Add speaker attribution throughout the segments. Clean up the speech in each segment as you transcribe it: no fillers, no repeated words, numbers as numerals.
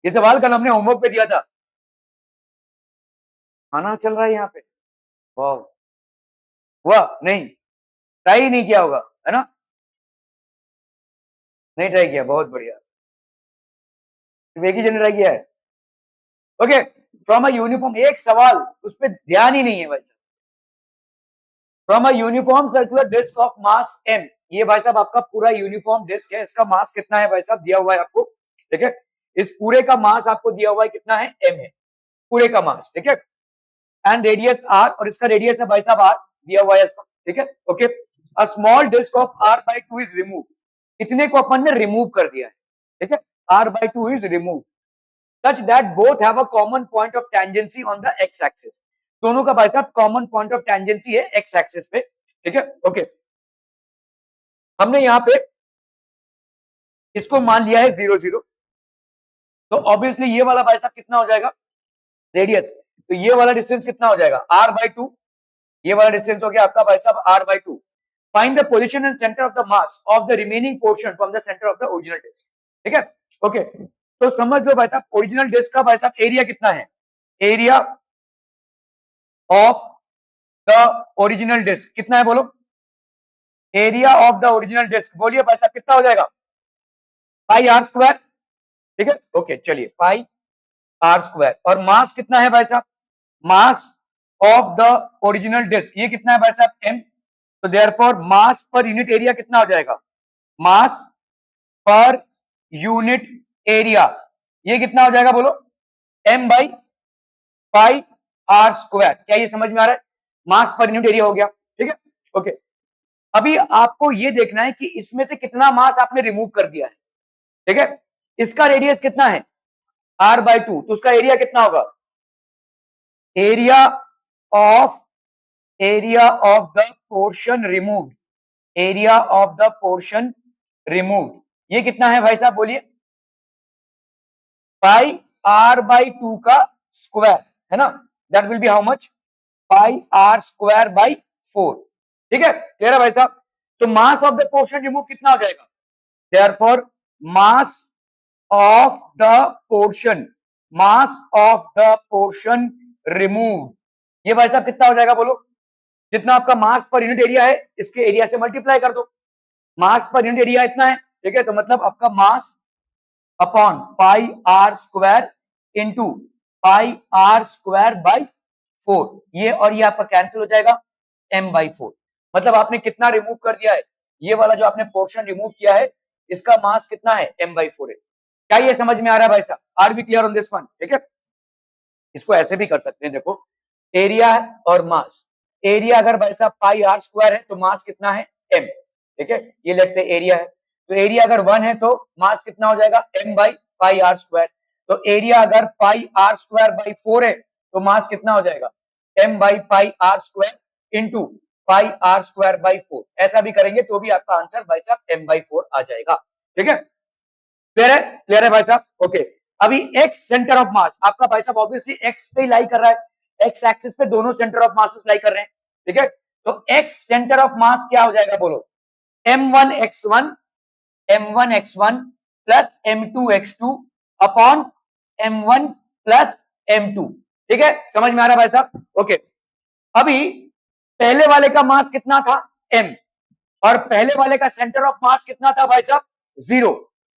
Speaker 1: ये सवाल कल हमने होमवर्क पे दिया था। खाना चल रहा है यहाँ पे, वाह, हुआ नहीं, ट्राई नहीं किया होगा, है ना? नहीं ट्राई किया, बहुत बढ़िया, सिर्फ एक ही जन ट्राई किया है। ओके, फ्रॉम अ यूनिफॉर्म, एक सवाल उस पर ध्यान ही नहीं है भाई साहब। From a uniform circular disc of mass M, ये भाई साहब आपका पूरा यूनिफॉर्म डिस्क है, इसका मास कितना है भाई साहब दिया हुआ है आपको, ठीक है? इस पूरे का मास आपको दिया हुआ है कितना है, एम है, पूरे का मास, ठीक है? एंड रेडियस आर, और इसका रेडियस है भाई साहब आर, दिया हुआ है इसका, ठीक है? Okay, a small disc of R by two is remove, इतने को अपन ने रिमूव कर दिया है, ठीक है? R by two is remove such that both have a common point of tangency on the X axis, दोनों का भाई साहब कॉमन पॉइंट ऑफ टेंजेंसी है एक्स एक्सिस पे, ठीक है? ओके, हमने यहाँ पे इसको मान लिया है 0 0, तो ऑब्वियसली ये वाला भाई साहब कितना हो जाएगा, रेडियस, तो ये वाला डिस्टेंस कितना हो जाएगा, आर बाई टू, ये वाला डिस्टेंस हो गया आपका भाई साहब R by two. Find the position and centre of the mass of the remaining portion from the centre of the original disc, ठीक है? ओके, तो समझ लो भाई साहब ओरिजिनल डिस्क का भाई साहब एरिया कितना है, area of the original disc कितना है बोलो, area of the original disc, बोलिए भाई साहब कितना हो जाएगा, पाई आर स्क्वायर, ठीक है? ओके, चलिए पाई आर स्क्वायर, और मास कितना है भाई साहब, mass of the original disc ये कितना है भाई साहब, एम, तो देयरफॉर मास पर यूनिट एरिया कितना हो जाएगा, मास पर यूनिट एरिया ये कितना हो जाएगा बोलो, M by pi R square, क्या ये समझ में आ रहा है, मास पर यूनिट एरिया हो गया, ठीक है? ओके, अभी आपको ये देखना है कि इसमें से कितना मास आपने रिमूव कर दिया है, ठीक है? इसका रेडियस कितना है, आर बाई टू, तो उसका एरिया कितना होगा, area of, area of the portion removed, area of the portion removed ये कितना है भाई साहब बोलिए, पाई आर बाई टू का स्क्वायर, है ना? That will be how much, pi R square by four, ठीक है? क्लियर है भाई साहब? तो mass of the portion remove कितना हो जाएगा, therefore mass of the portion, mass of the portion remove ये भाई साहब कितना हो जाएगा बोलो, जितना आपका मास पर यूनिट एरिया है इसके एरिया से मल्टीप्लाई कर दो, मास पर यूनिट एरिया इतना है, ठीक है? तो मतलब आपका mass upon pi R square into pi R square by four, ये और ये आपका कैंसिल हो जाएगा, एम बाई फोर, मतलब आपने कितना रिमूव कर दिया है, ये वाला जो आपने पोर्शन रिमूव किया है इसका मास कितना है, एम बाई फोर है। क्या ये समझ में आ रहा है भाई साहब, are be clear on this one, ठीक है? इसको ऐसे भी कर सकते हैं, देखो एरिया और मास, एरिया अगर भाई साहब पाई आर स्क्वायर है तो मास कितना है, एम, ठीक है? ये लेट से एरिया है, तो एरिया अगर 1 है तो मास कितना हो जाएगा, M by pi R square, तो एरिया अगर पाई आर स्क्वायर बाई 4 है तो मास कितना हो जाएगा, M by pi R square into pi R square by 4, ऐसा भी करेंगे तो भी आपका आंसर भाई साहब एम बाई 4 आ जाएगा, ठीक है? क्लियर है, क्लियर है भाई साहब? ओके, अभी एक्स सेंटर ऑफ मास आपका भाई साहब ऑब्वियसली एक्स पे लाई कर रहा है, एक्स एक्सिस पे दोनों सेंटर ऑफ मासेस लाई कर रहे हैं, ठीक है? तो एक्स सेंटर ऑफ मास क्या हो जाएगा बोलो, m1x1, m1x1 plus m2x2 upon m1 plus m2, ठीक है? समझ में आ रहा है भाई साहब? ओके, अभी पहले वाले का मास कितना था, m, और पहले वाले का सेंटर ऑफ मास कितना था भाई साहब, 0,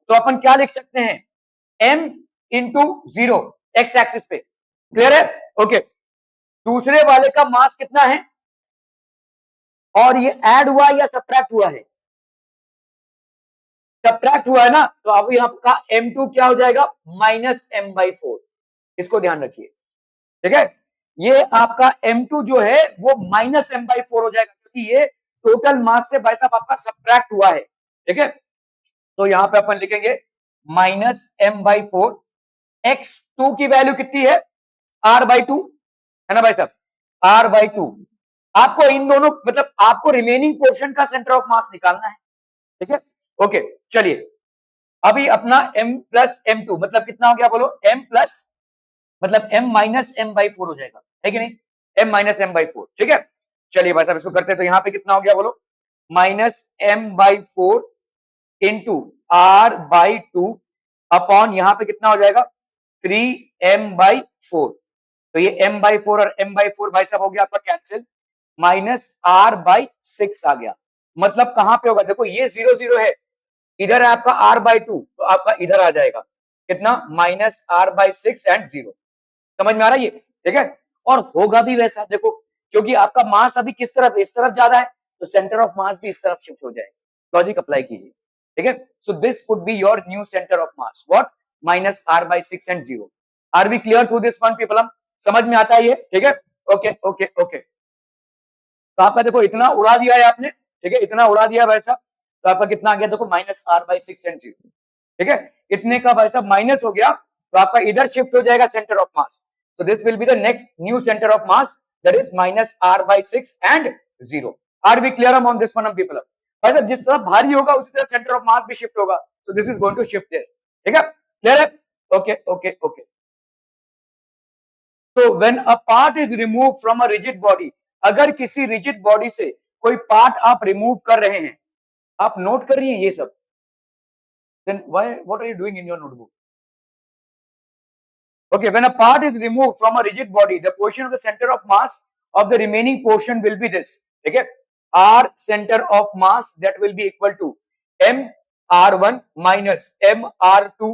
Speaker 1: तो अपन क्या लिख सकते हैं, m इंटू 0 एक्स एक्सिस पे, क्लियर है? ओके, दूसरे वाले का मास कितना है, और ये ऐड हुआ या सब्ट्रैक्ट हुआ है, सब्ट्रैक्ट हुआ है ना, तो अब यहाँ का m2 क्या हो जाएगा, माइनस एम बाई फोर, इसको ध्यान रखिए, ठीक है? ये आपका m2 जो है वो माइनस एम बाई फोर हो जाएगा, क्योंकि ये टोटल मास से भाई साहब आपका सब्ट्रैक्ट हुआ है, ठीक है? तो यहां पे अपन लिखेंगे minus M by four, X two की वैल्यू कितनी है, आर बाई टू, है ना भाई साहब, आर बाई टू, आपको इन दोनों मतलब आपको रिमेनिंग पोर्शन का सेंटर ऑफ मास निकालना है, ठीक है? ओके, चलिए अभी अपना m प्लस एम टू मतलब कितना हो गया बोलो, m प्लस मतलब m minus M by four हो जाएगा, है कि नहीं, m minus M by four, ठीक है? चलिए भाई साहब इसको करते हैं, तो यहाँ पे कितना हो गया बोलो, minus M by four into R by two upon यहाँ पे कितना हो जाएगा, 3m/4, तो ये m/4 और m/4 भाई साहब हो गया आपका कैंसिल, -r/6 आ गया। मतलब कहां पे होगा, देखो ये 0 0 है, इधर है आपका r/2, तो आपका इधर आ जाएगा कितना, -r/6 एंड 0। समझ में आ रहा है ये, ठीक है। और होगा भी वैसा, देखो क्योंकि आपका मास अभी किस तरफ, इस तरफ ज्यादा है, तो सेंटर ऑफ मास भी इस तरफ शिफ्ट हो जाएगा। लॉजिक अप्लाई कीजिए, ठीक है। So this could be your new centre of mass, what, -r/6 and 0। Are we clear to this one people, समझ में आता है ये, ठीक है। ओके ओके ओके, तो आपका देखो इतना उड़ा दिया है आपने, ठीक है, इतना उड़ा दिया भाई साहब, तो आपका कितना आ गया, देखो -r/6 एंड 0, ठीक है। इतने का भाई साहब माइनस हो गया, तो आपका इधर शिफ्ट हो जाएगा centre of mass, so this will be the next new center of mass, that is -r/6 and 0। are we clear on this one people? भाई साहब जिस तरफ भारी होगा उसी तरफ सेंटर ऑफ मास भी शिफ्ट होगा, so this is going to shift there, ठीक है, क्लियर है, ओके ओके ओके। तो when a part is removed from a rigid body, अगर किसी रिजिड बॉडी से कोई पार्ट आप रिमूव कर रहे हैं, आप नोट कर रही हैं ये सब, then why, what are you doing in your notebook? Okay, when a part is removed from a rigid body, the portion of the center of mass of the remaining portion will be this, okay, r center of mass, that will be equal to m r1 minus m r2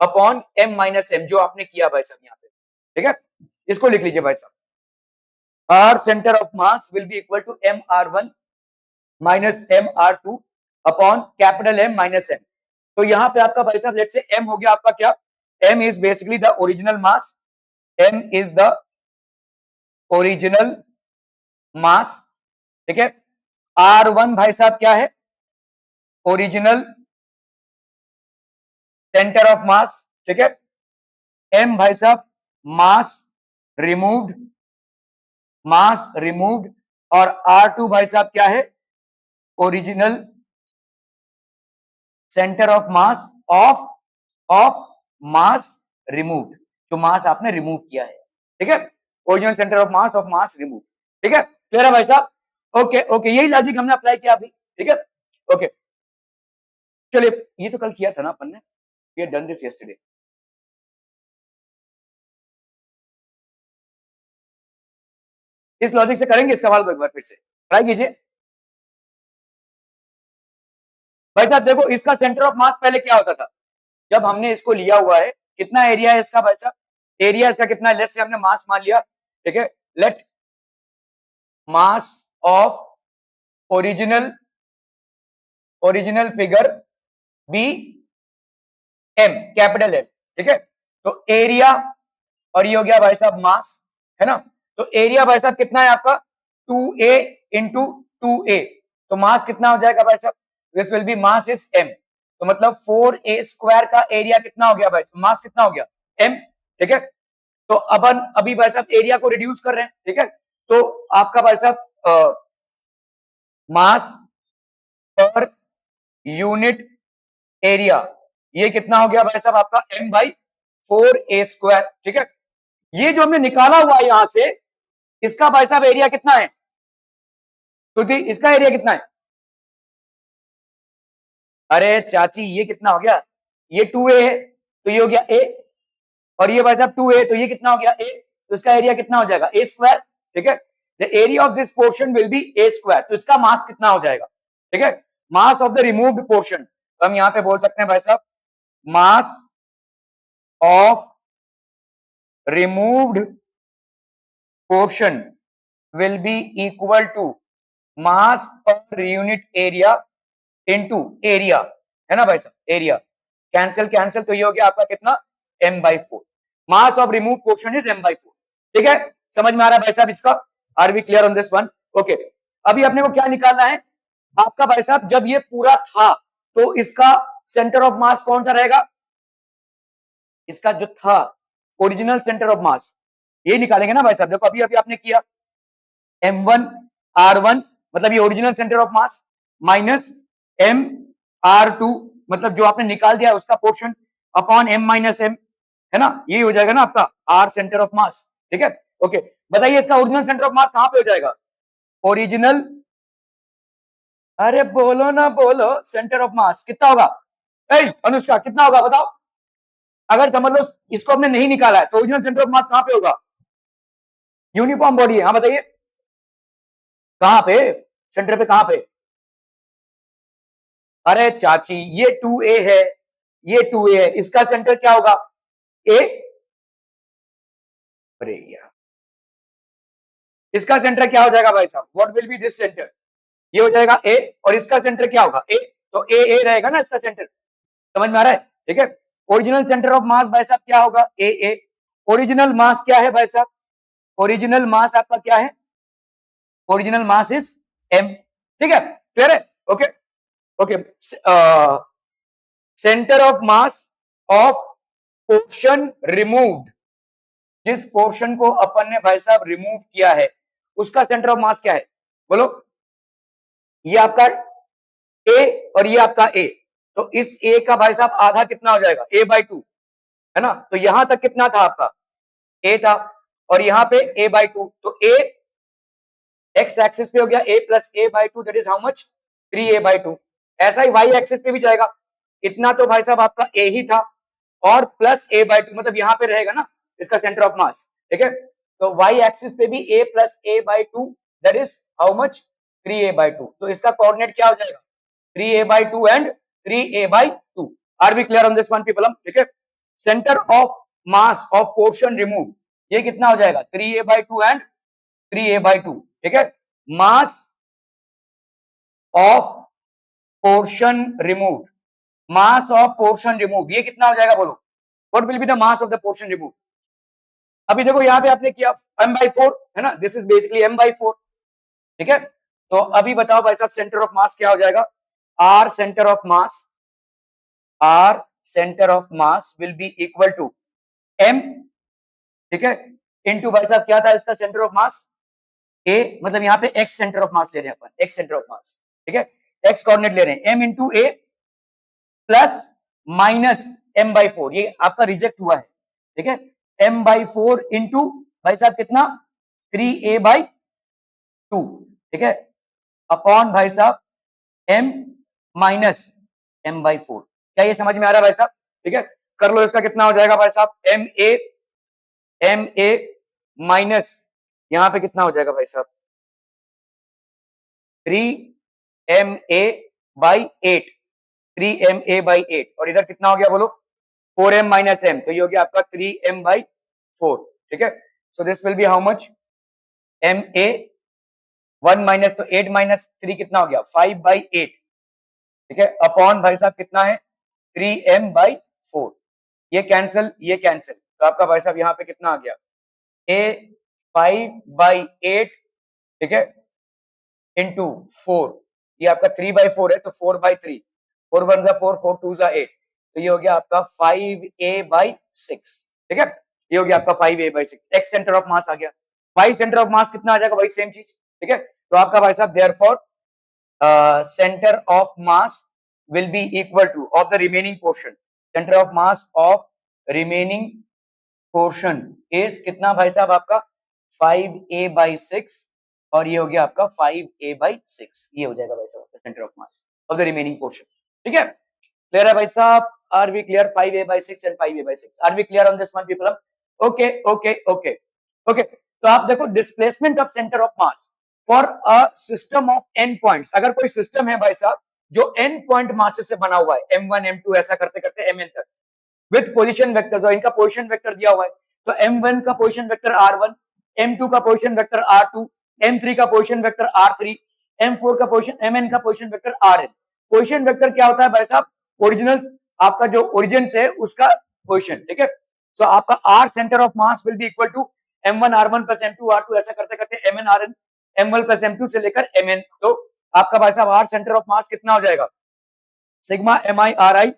Speaker 1: upon m minus m, जो आपने किया भाई साहब यहाँ पे, ठीक है, इसको लिख लीजिए भाई साहब, r center of mass will be equal to m r1 minus m r2 upon capital M minus m। तो यहाँ पे आपका भाई साहब लेट्स से m हो गया आपका क्या, m is basically the original mass, m is the original mass, ठीक है। r1 भाई साहब क्या है, ओरिजिनल सेंटर ऑफ मास, ठीक है। m भाई साहब मास रिमूव्ड, मास रिमूव्ड, और r2 भाई साहब क्या है, original centre of mass of mass removed, जो मास आपने रिमूव किया है, ठीक है, original centre of mass remove, ठीक है, क्लियर है भाई साहब, ओके ओके, यही लॉजिक हमने अप्लाई किया अभी, ठीक है, ओके। चलिए ये तो कल किया था ना अपन ने, we had done this yesterday. इस लॉजिक से करेंगे इस सवाल को एक बार फिर से ट्राई कीजिए भाई साहब। देखो इसका सेंटर ऑफ मास पहले क्या होता था, जब हमने इसको लिया हुआ है, कितना एरिया है इसका भाई साहब, एरिया इसका कितना है, लेट से हमने मास मान लिया, ठीक है, let mass of original figure be M, capital M, ठीक है। तो एरिया, और ये हो गया भाई साहब मास, है ना। तो एरिया भाई साहब कितना है आपका, 2a इंटू 2a, तो मास कितना हो जाएगा भाई साहब, this will B mass is m, तो मतलब 4a स्क्वायर का एरिया कितना हो गया भाई, मास कितना हो गया m, ठीक है। तो अपन अभी भाई साहब एरिया को रिड्यूस कर रहे हैं, ठीक है। तो आपका भाई साहब मास पर यूनिट एरिया, ये कितना हो गया भाई साहब आपका m/4a स्क्वायर, ठीक है। ये जो हमने निकाला हुआ है यहां से, इसका भाई साहब एरिया कितना है, तो इसका एरिया कितना है, अरे चाची ये कितना हो गया, ये 2a है, तो ये हो गया a, और ये भाई साहब 2a, तो ये कितना हो गया a, तो इसका एरिया कितना हो जाएगा a स्क्वायर, ठीक है। The area of this portion will be a square, तो इसका मास कितना हो जाएगा, ठीक है, mass of the removed portion, तो हम यहां पे बोल सकते हैं भाई साहब mass of removed portion will be equal to mass per unit area into area, है ना भाई साहब, एरिया कैंसिल कैंसिल, तो ये हो गया आपका कितना m/4, mass of remove portion is m/4, ठीक है, समझ में आ रहा है भाई साहब इसका, are we clear on this one, okay. अभी अपने को क्या निकालना है आपका भाई साहब, जब ये पूरा था तो इसका सेंटर ऑफ मास कौन सा रहेगा, इसका जो था ओरिजिनल सेंटर ऑफ मास, ये निकालेंगे ना भाई साहब। देखो अभी अभी आपने किया m1 r1, मतलब ये original centre of mass, minus m r2, मतलब जो आपने निकाल दिया उसका portion, upon m minus m, है ना, ये हो जाएगा ना आपका r सेंटर ऑफ मास, ठीक है, ओके। बताइए इसका ओरिजिनल सेंटर ऑफ मास कहां पे हो जाएगा, ओरिजिनल, अरे बोलो ना बोलो, सेंटर ऑफ मास कितना होगा, अनुष्का कितना होगा बताओ, अगर समझ लो इसको हमने नहीं निकाला है तो ओरिजिनल सेंटर ऑफ मास कहां पे होगा? यूनिफॉर्म बॉडी है, हाँ बताइए कहां पे, सेंटर पे कहां पे? अरे चाची ये 2a है, ये 2a है, इसका सेंटर क्या होगा? ए। अरे यार इसका सेंटर क्या हो जाएगा भाई साहब? What will B this centre? ये हो जाएगा ए, और इसका सेंटर क्या होगा? ए। तो ए रहेगा ना इसका सेंटर, समझ में आ रहा है? ठीक है, ओरिजिनल सेंटर ऑफ मास भाई साहब क्या होगा? ए। ओरिजिनल मास क्या है भाई साहब? ओरिजिनल मास आपका क्या है? Original mass is M. ठीक है, क्लियर है? Okay okay. Centre of mass of portion removed, जिस पोर्शन को अपन ने भाई साहब रिमूव किया है उसका सेंटर ऑफ मास क्या है? बोलो। ये आपका ए और ये आपका ए, तो इस ए का भाई साहब आधा कितना हो जाएगा? a/2 है ना? तो यहां तक कितना था आपका? ए था, और यहां पे a/2, तो ए एक्स एक्सिस पे हो गया a plus a/2, that is how much? 3a/2। ऐसा ही वाई एक्सिस पे भी जाएगा, इतना तो भाई साहब आपका a ही था, और प्लस a/2, मतलब यहां पे रहेगा ना इसका सेंटर ऑफ मास। ठीक है, तो वाई एक्सिस पे भी a plus a/2, that is how much? 3a/2। तो इसका कोऑर्डिनेट क्या हो जाएगा? 3a/2 and 3a/2। Are we clear on this one people? ठीक है, centre of mass of portion remove, ये कितना हो जाएगा? 3a/2 and 3a/2। ठीक है, mass of portion remove, mass of portion remove ये कितना हो जाएगा? बोलो, what will be the mass of the portion remove? अभी देखो यहां पे आपने किया m/4 है ना, दिस इज बेसिकली m/4। ठीक है, तो अभी बताओ भाई साहब सेंटर ऑफ मास क्या हो जाएगा? R centre of mass, R centre of mass will be equal to m, ठीक है, इनटू भाई साहब क्या था इसका सेंटर ऑफ मास? ए, मतलब यहाँ पे एक्स सेंटर ऑफ मास ले रहे हैं अपन, एक्स सेंटर ऑफ मास। ठीक है, एक्स कोऑर्डिनेट ले रहे हैं, m इंटू ए प्लस माइनस m/4, ये आपका रिजेक्ट हुआ है। ठीक है, m/4 इंटू भाई साहब कितना? 3a/2। ठीक है, अपॉन भाई साहब m माइनस m/4। क्या ये समझ में आ रहा है भाई साहब? ठीक है, कर लो, इसका कितना हो जाएगा भाई साहब? ma माइनस यहां पे कितना हो जाएगा भाई साहब? 3ma/8, 3ma/8, और इधर कितना हो गया बोलो? 4m माइनस m, तो ये हो गया आपका 3m/4। ठीक है, so this will be how much? ma 1 minus, तो 8 माइनस 3 कितना हो गया? 5/8। ठीक है, अपॉन भाई साहब कितना है? 3m/4। ये कैंसिल, ये कैंसिल, तो आपका भाई साहब यहाँ पे कितना आ गया? a 5/8, ठीक है, इंटू 4, ये आपका 3/4 है, तो 4/3, 4 1 4, 4 2 8, तो ये हो गया आपका 5a/6। ठीक है, ये हो गया आपका 5a/6। X centre of mass आ गया, वाई सेंटर ऑफ मास कितना आ जाएगा? वही सेम चीज। ठीक है, तो आपका भाई साहब therefore centre of mass will be equal two of the remaining portion, centre of mass of remaining portion is कितना भाई साहब आपका? 5a/6, और ये हो गया आपका 5a/6, ये हो जाएगा भाई साहब centre of mass of the remaining portion. ठीक है, क्लियर है भाई साहब? Are we clear? 5a/6 and 5a/6, are we clear on this one people? Okay okay okay okay. तो आप देखो displacement of centre of mass for a system of n points, अगर कोई सिस्टम है भाई साहब जो n पॉइंट मासेस से बना हुआ है, m1 m2 ऐसा करते करते mn तक, विथ पोजीशन वेक्टर्स, और इनका पोजीशन वेक्टर दिया हुआ है, तो m1 का पोजीशन वेक्टर r1, m2 का पोजीशन वेक्टर r2, m3 का पोजीशन वेक्टर r3, m4 का पोजीशन, mn का position vector rn। Position vector क्या होता है भाई साहब? ओरिजिनल, आपका जो ओरिजिन से उसका पोजीशन। ठीक है, सो आपका r centre of mass will be equal to m1 r1 plus m2 r2 ऐसा करते करते mn rn, m1 plus m2 से लेकर mn, तो आपका भाई साहब r सेंटर ऑफ मास कितना हो जाएगा? Sigma mi ri,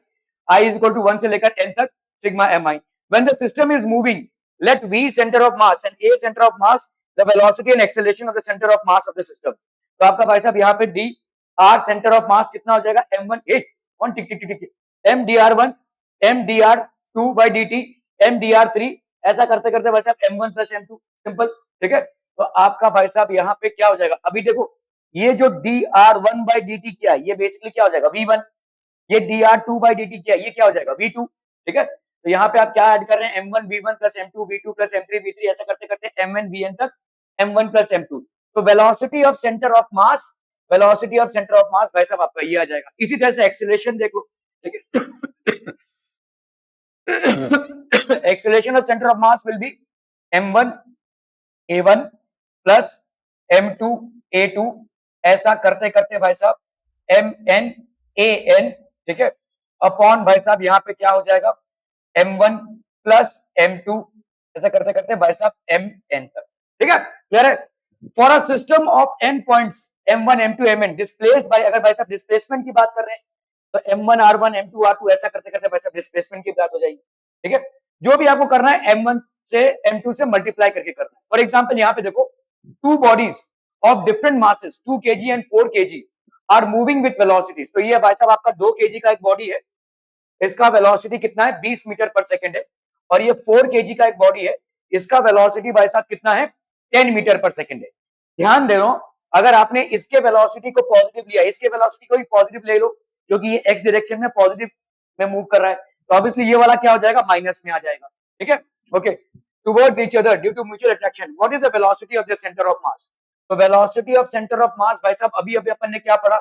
Speaker 1: I is equal to 1 से लेकर n तक sigma mi। When the system is moving, let v center of mass and a center of mass the velocity and acceleration of the center of mass of the system। तो आपका भाई साहब यहाँ पे d r center of mass कितना हो जाएगा? m1 1 tick tick tick, m dr1, m dr2 by dt, m dr3, ऐसा करते करते भाई साहब m1 प्लस m2, सिंपल। ठीक है, तो आपका भाई साहब यहाँ पे क्या हो जाएगा? अभी देखो ये जो dr1 by dt क्या है, ये बेसिकली क्या हो जाएगा? v1। ये dr2 by dt क्या है, ये क्या हो जाएगा? v2। ठीक है, तो यहाँ पे आप क्या ऐड कर रहे हैं, m1v1 plus m2v2 plus m3v3 ऐसा करते करते mn तक m1 प्लस m2। तो velocity of centre of mass, velocity of centre of mass भाई साहब आपका ये आ जाएगा। इसी तरह से एक्सीलरेशन देख लो, acceleration of centre of mass will be m1 a1 plus m2 a2 ऐसा करते करते भाई साहब mn an, ठीक है, अपॉन भाई साहब यहाँ पे क्या हो जाएगा m1 प्लस m2 ऐसा करते करते भाई साहब mn तक, ठीक है, क्लियर है। For a system of n points m1 m2 mn displaced by, अगर भाई साहब डिस्प्लेसमेंट की बात कर रहे हैं तो m1 r1 m2 r2 ऐसा करते करते भाई साहब डिस्प्लेसमेंट की बात हो जाएगी, ठीक है। जो भी आपको करना है m1 से m2 से मल्टीप्लाई करके करना है। फॉर एग्जांपल यहाँ पे देखो, two bodies of different masses 2 kg and 4 kg are moving with velocities. तो ये भाई साहब आपका 2 kg का एक बॉडी है, इसका वेलोसिटी कितना है 20 मीटर पर सेकंड है, और ये 4 kg का एक बॉडी है, इसका वेलोसिटी भाई साहब कितना है 10 मीटर पर सेकंड है। ध्यान दे रहा हूं, अगर आपने इसके वेलोसिटी को पॉजिटिव लिया, इसके वेलोसिटी को भी पॉजिटिव ले लो, क्योंकि ये एक्स डायरेक्शन में पॉजिटिव में मूव कर रहा है, तो ऑब्वियसली ये वाला क्या हो जाएगा, माइनस में आ जाएगा, ठीक है। Okay, towards each other due to mutual attraction, what is the velocity of the centre of mass. तो velocity of centre of mass भाई साहब अभी अभी अपन ने क्या पढ़ा,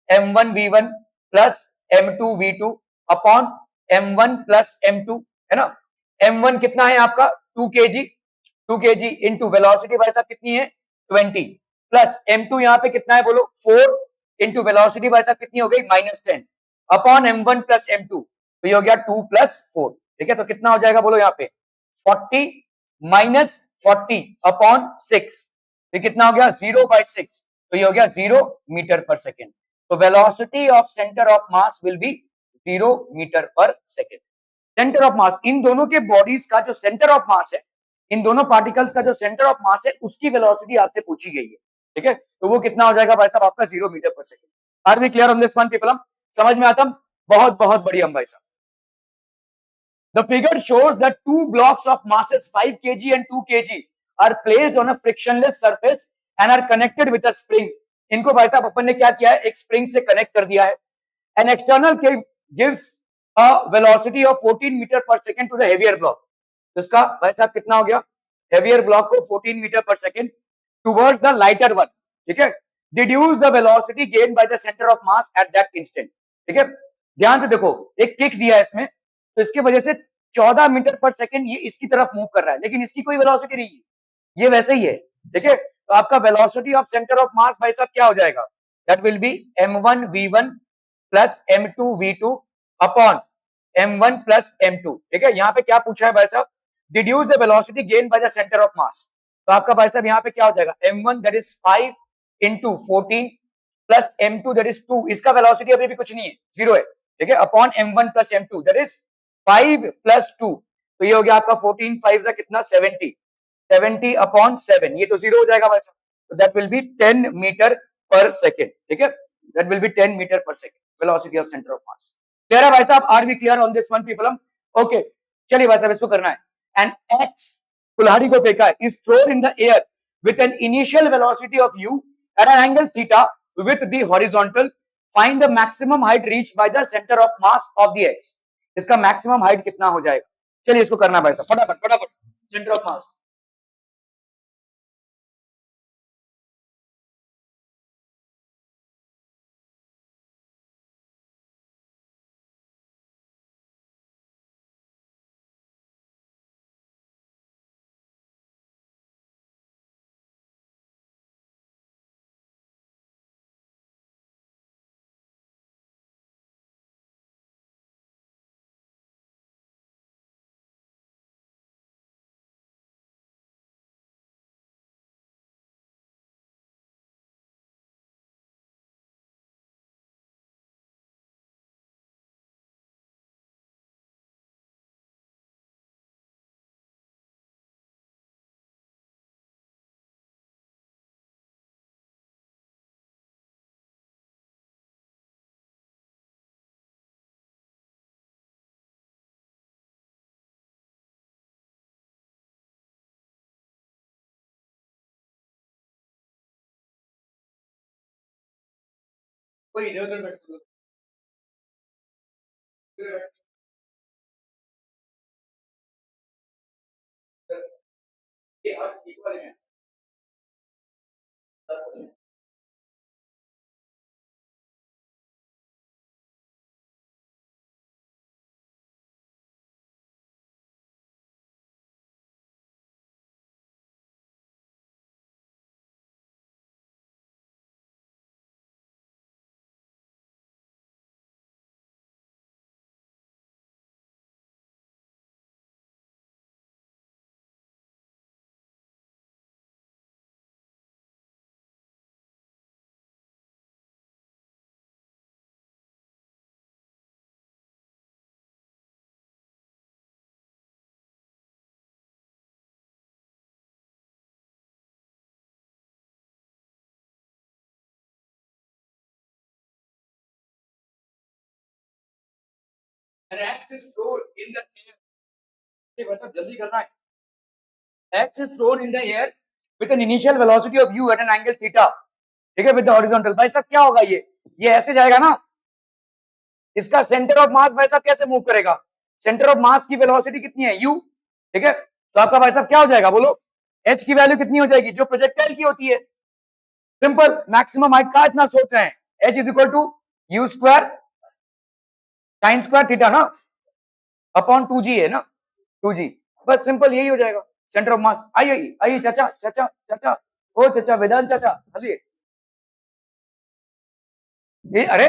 Speaker 1: m1v1 plus m2v2 upon m1 plus m2, है ना। m1 कितना है आपका 2 kg, 2 kg इंटू वेलोसिटी भाई साहब कितनी है 20, प्लस m2 यहाँ पे कितना है बोलो 4, इंटू वेलोसिटी भाई साहब कितनी हो गई -10 अपॉन m1 प्लस m2, तो ये हो गया 2 प्लस 4, ठीक है। तो कितना हो जाएगा बोलो यहाँ पे 40 माइनस 40 अपॉन 6, तो कितना हो गया 0/6, तो ये हो गया 0 मीटर पर सेकेंड। तो velocity of centre of mass will be 0 metre per second. Centre of mass, इन दोनों के बॉडीज का जो सेंटर ऑफ मास है, इन दोनों पार्टिकल्स का जो सेंटर ऑफ मास है उसकी वेलोसिटी आपसे पूछी गई है, ठीक है। तो वो कितना हो जाएगा भाई साहब आपका 0 metre per second. Are we clear on this one people, समझ में आता, बहुत बहुत बढ़िया भाई साहब। The figure shows that two blocks of masses 5 kg and 2 kg are placed on a frictionless surface and are connected with a spring. इनको भाई साहब अपन ने क्या किया है, एक स्प्रिंग से कनेक्ट कर दिया है। An external gives a velocity of 14 meter per second to the heavier block. तो इसका भाई साहब कितना हो गया, heavier block को 14 meter per second towards the lighter one, ठीक है। Deduce the velocity gained by the center of mass at that instant, ठीक है। ध्यान से देखो, एक किक दिया है इसमें, तो इसकी वजह से 14 मीटर पर सेकंड ये इसकी तरफ मूव कर रहा है, लेकिन इसकी कोई वेलोसिटी नहीं है, ये वैसे ही है, ठीक है। तो आपका velocity of centre of mass भाई साहब क्या हो जाएगा, that will B m1v1 plus m2v2 upon m1 plus m2, ठीक है। यहाँ पे क्या पूछा है भाई साहब, deduce the velocity gain by the centre of mass. तो आपका भाई साहब यहाँ पे क्या हो जाएगा m1 that is 5 into 14 plus m2 that is 2, इसका वेलोसिटी अभी भी कुछ नहीं है, जीरो है, ठीक है, upon m1 plus m2 that is 5 plus 2, तो ये हो गया आपका 14 5 से कितना 70, 70 अपॉन 7, ये तो जीरो हो जाएगा भाई साहब, तो that will be 10 metre per second, ठीक है, that will be 10 metre per second velocity of centre of mass. Clear है भाई साहब, are we clear on this one people, okay. चलिए भाई साहब इसको करना है, एंड एक्स कुल्हाड़ी को फेंका है, is thrown in the air with an initial velocity of u at an angle theta with the horizontal, find the maximum height reach by the centre of mass of the axe. इसका maximum height कितना हो जाएगा, चलिए इसको करना भाई साहब फटाफट फटाफट, सेंटर ऑफ मास। कोई इधर उधर बैठ इक्वल है। And x is thrown in the air. ये वैसा जल्दी करना है। X is thrown in the air with an initial velocity of u at an angle theta. ठीक है, with the horizontal। भाई साहब क्या होगा ये ऐसे जाएगा ना, इसका सेंटर ऑफ मास भाई साहब कैसे मूव करेगा, सेंटर ऑफ मास की वेलोसिटी कितनी है u, ठीक है, तो आपका भाई साहब क्या हो जाएगा बोलो, h की वैल्यू कितनी हो जाएगी जो प्रोजेक्टाइल की होती है, सिंपल, मैक्सिमम हाइट का इतना सोच रहे हैं, h is equal to u square sine square theta ना अपॉन 2g है ना, 2g, बस सिंपल यही हो जाएगा सेंटर ऑफ मास। आइए आइए चाचा चाचा चाचा, ओ चाचा वेदांत चाचा, हलिए ये, अरे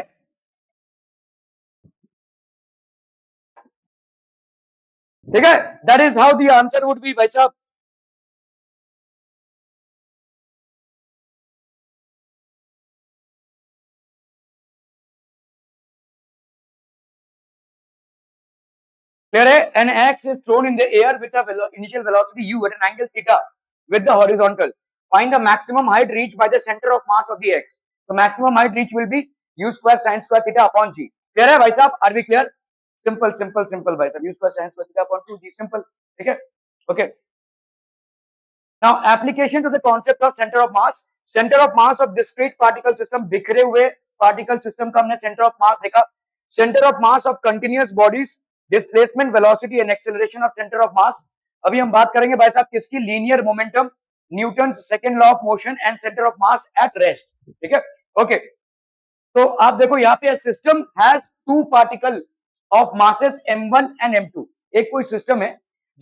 Speaker 1: ठीक है, that is how the answer would be भाई साहब। Clear? An axe is thrown in the air with a initial velocity u at an angle theta with the horizontal. Find the maximum height reached by the center of mass of the axe. The maximum height reached will be u square sin square theta upon g. Clear है भाई साहब? Are we clear? Simple, simple, simple भाई साहब, u square sin square theta upon 2g. Simple. ठीक है? Okay. Now applications of the concept of center of mass. Center of mass of discrete particle system, बिखरे हुए particle system का हमने center of mass देखा. Center of mass of continuous bodies, displacement, velocity and acceleration of center of mass. अभी हम बात करेंगे भाई साहब किसकी, linear momentum, Newton's second law of motion and centre of mass at rest. ठीक है, ओके, तो आप देखो यहाँ पे system has two particle of masses m1 and m2। एक कोई सिस्टम है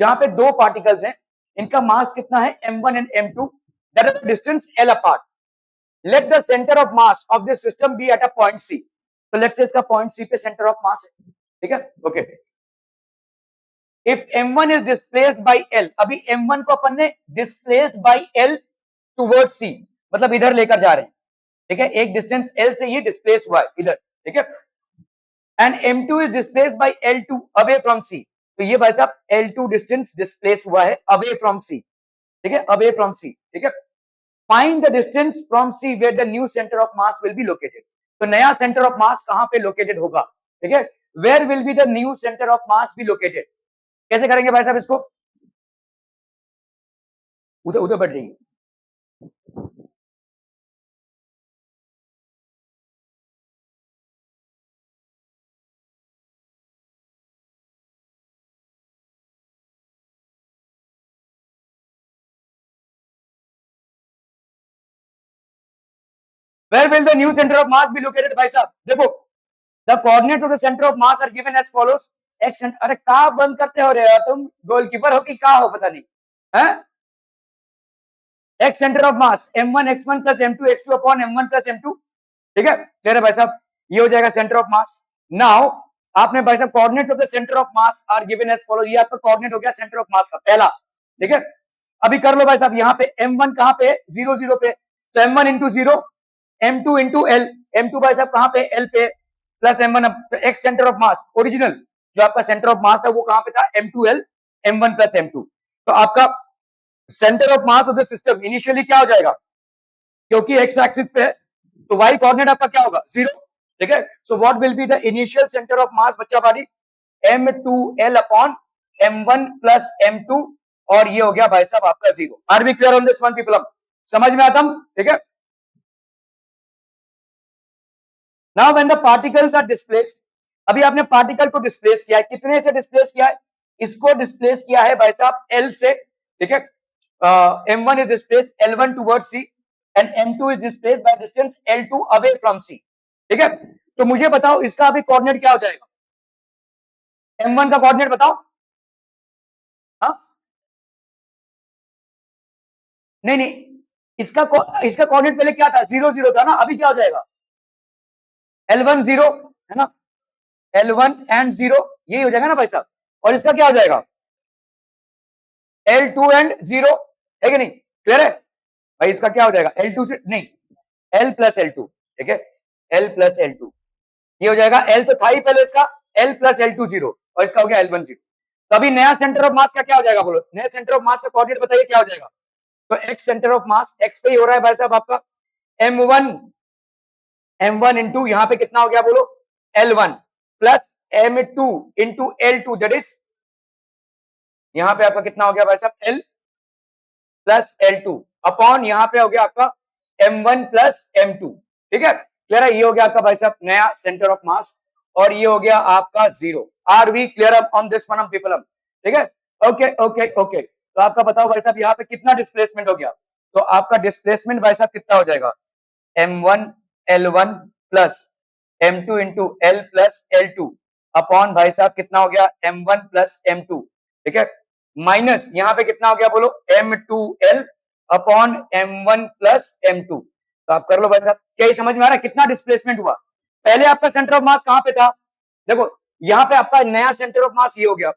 Speaker 1: जहां पे दो पार्टिकल्स हैं, इनका मास कितना है m1 and m2, that is distance l apart. Let the centre of mass of this system be at a point c। तो लेट्स से इसका पॉइंट c पे सेंटर ऑफ मास है, ठीक है, okay. If m1 is displaced by l, अभी m1 को अपन ने displaced by l towards c, मतलब इधर लेकर जा रहे हैं, ठीक है, एक डिस्टेंस l से ये डिस्प्लेस हुआ है इधर, ठीक है, and m2 is displaced bye l2 away from c। तो ये भाई साहब l2 डिस्टेंस डिस्प्लेस हुआ है अवे फ्रॉम c, ठीक है, अवे फ्रॉम c, ठीक है। Find the distance from c where the new centre of mass will be located. तो नया सेंटर ऑफ मास कहां पे लोकेटेड होगा, ठीक है, where will be the new centre of mass be located. कैसे करेंगे भाई साहब इसको, उधर उधर बैठ जाइए, where will the new center of mass be located भाई साहब, देखो the coordinates of the center of mass are given as follows। x, अरे कहा बंद करते हो रे यार तुम, गोलकीपर हो कि क्या हो पता नहीं है। x centre of mass m1 x1 plus m2 x2 upon m1 plus m2, ठीक है, कह रहे भाई साहब ये हो जाएगा सेंटर ऑफ मास। नाउ आपने भाई साहब coordinates of the centre of mass are given as follow, ये आपका कोऑर्डिनेट हो गया सेंटर ऑफ मास का पहला, ठीक है। अभी कर लो भाई साहब, यहाँ पे m1 कहां पे 0 0 पे, तो m1 into 0, m2 into l, m2 भाई साहब कहां पे l पे, plus m1, x centre of mass original जो आपका सेंटर ऑफ मास था वो कहां पे था m2l, m1 प्लस m2। तो आपका centre of mass of the system initially क्या हो जाएगा, क्योंकि x एक्सिस पे है तो y कोऑर्डिनेट आपका क्या होगा 0, ठीक है। So what will be the initial centre of मास बच्चा बाड़ी, m2l upon m1 plus m2, और ये हो गया भाई साहब आपका 0। Are we clear on this one people, समझ में आता हूं, ठीक है। Now when the particles are displaced, अभी आपने पार्टिकल को डिस्प्लेस किया है, कितने से डिस्प्लेस किया है, इसको डिस्प्लेस किया है भाई साहब l से, ठीक है, m1 is displaced L1 towards C and m2 is displaced by distance L2 away from C. ठीक है, तो मुझे बताओ इसका अभी कोऑर्डिनेट क्या हो जाएगा, m1 का कोऑर्डिनेट बताओ। हाँ, नहीं नहीं, इसका कोऑर्डिनेट पहले क्या था, 0 0 था ना, अभी क्या हो जाएगा, L1 0 है ना, L1 एंड 0 यही हो जाएगा ना भाई साहब, और इसका क्या हो जाएगा L2 एंड 0, है कि नहीं, क्लियर है भाई, इसका क्या हो जाएगा L2 से नहीं L प्लस L2, ठीक है, L प्लस L2 ये हो जाएगा, L तो था ही पहले इसका, L प्लस L2 0 और इसका हो गया L1 0। तो अभी नया सेंटर ऑफ मास का क्या हो जाएगा बोलो, नया सेंटर ऑफ मास का कोऑर्डिनेट बताइए क्या हो जाएगा। तो x centre of mass x पे ही हो रहा है भाई साहब आपका m1 इंटू यहाँ पे कितना हो गया बोलो L1 plus m2 into L2 that is यहाँ पे आपका कितना हो गया भाई साहब L प्लस L2 अपॉन यहाँ पे हो गया आपका m1 प्लस m2, ठीक है, क्लियर है, ये हो गया आपका भाई साहब नया सेंटर ऑफ मास और ये हो गया आपका 0। Are we clear on this one people, ठीक है, ओके ओके ओके। तो आपका बताओ भाई साहब यहाँ पे कितना डिस्प्लेसमेंट हो गया, तो आपका डिस्प्लेसमेंट भाई साहब कितना हो जाएगा m1 L1 plus m2 into L plus L2 upon भाई साहब कितना हो गया m1 प्लस m2, ठीक है, माइनस यहाँ पे कितना हो गया बोलो m2L upon m1 plus m2। तो आप कर लो भाई साहब, क्या ये समझ में आ रहा है कितना डिस्प्लेसमेंट हुआ। पहले आपका सेंटर ऑफ मास कहाँ पे था, देखो यहाँ पे आपका नया सेंटर ऑफ मास ये हो गया,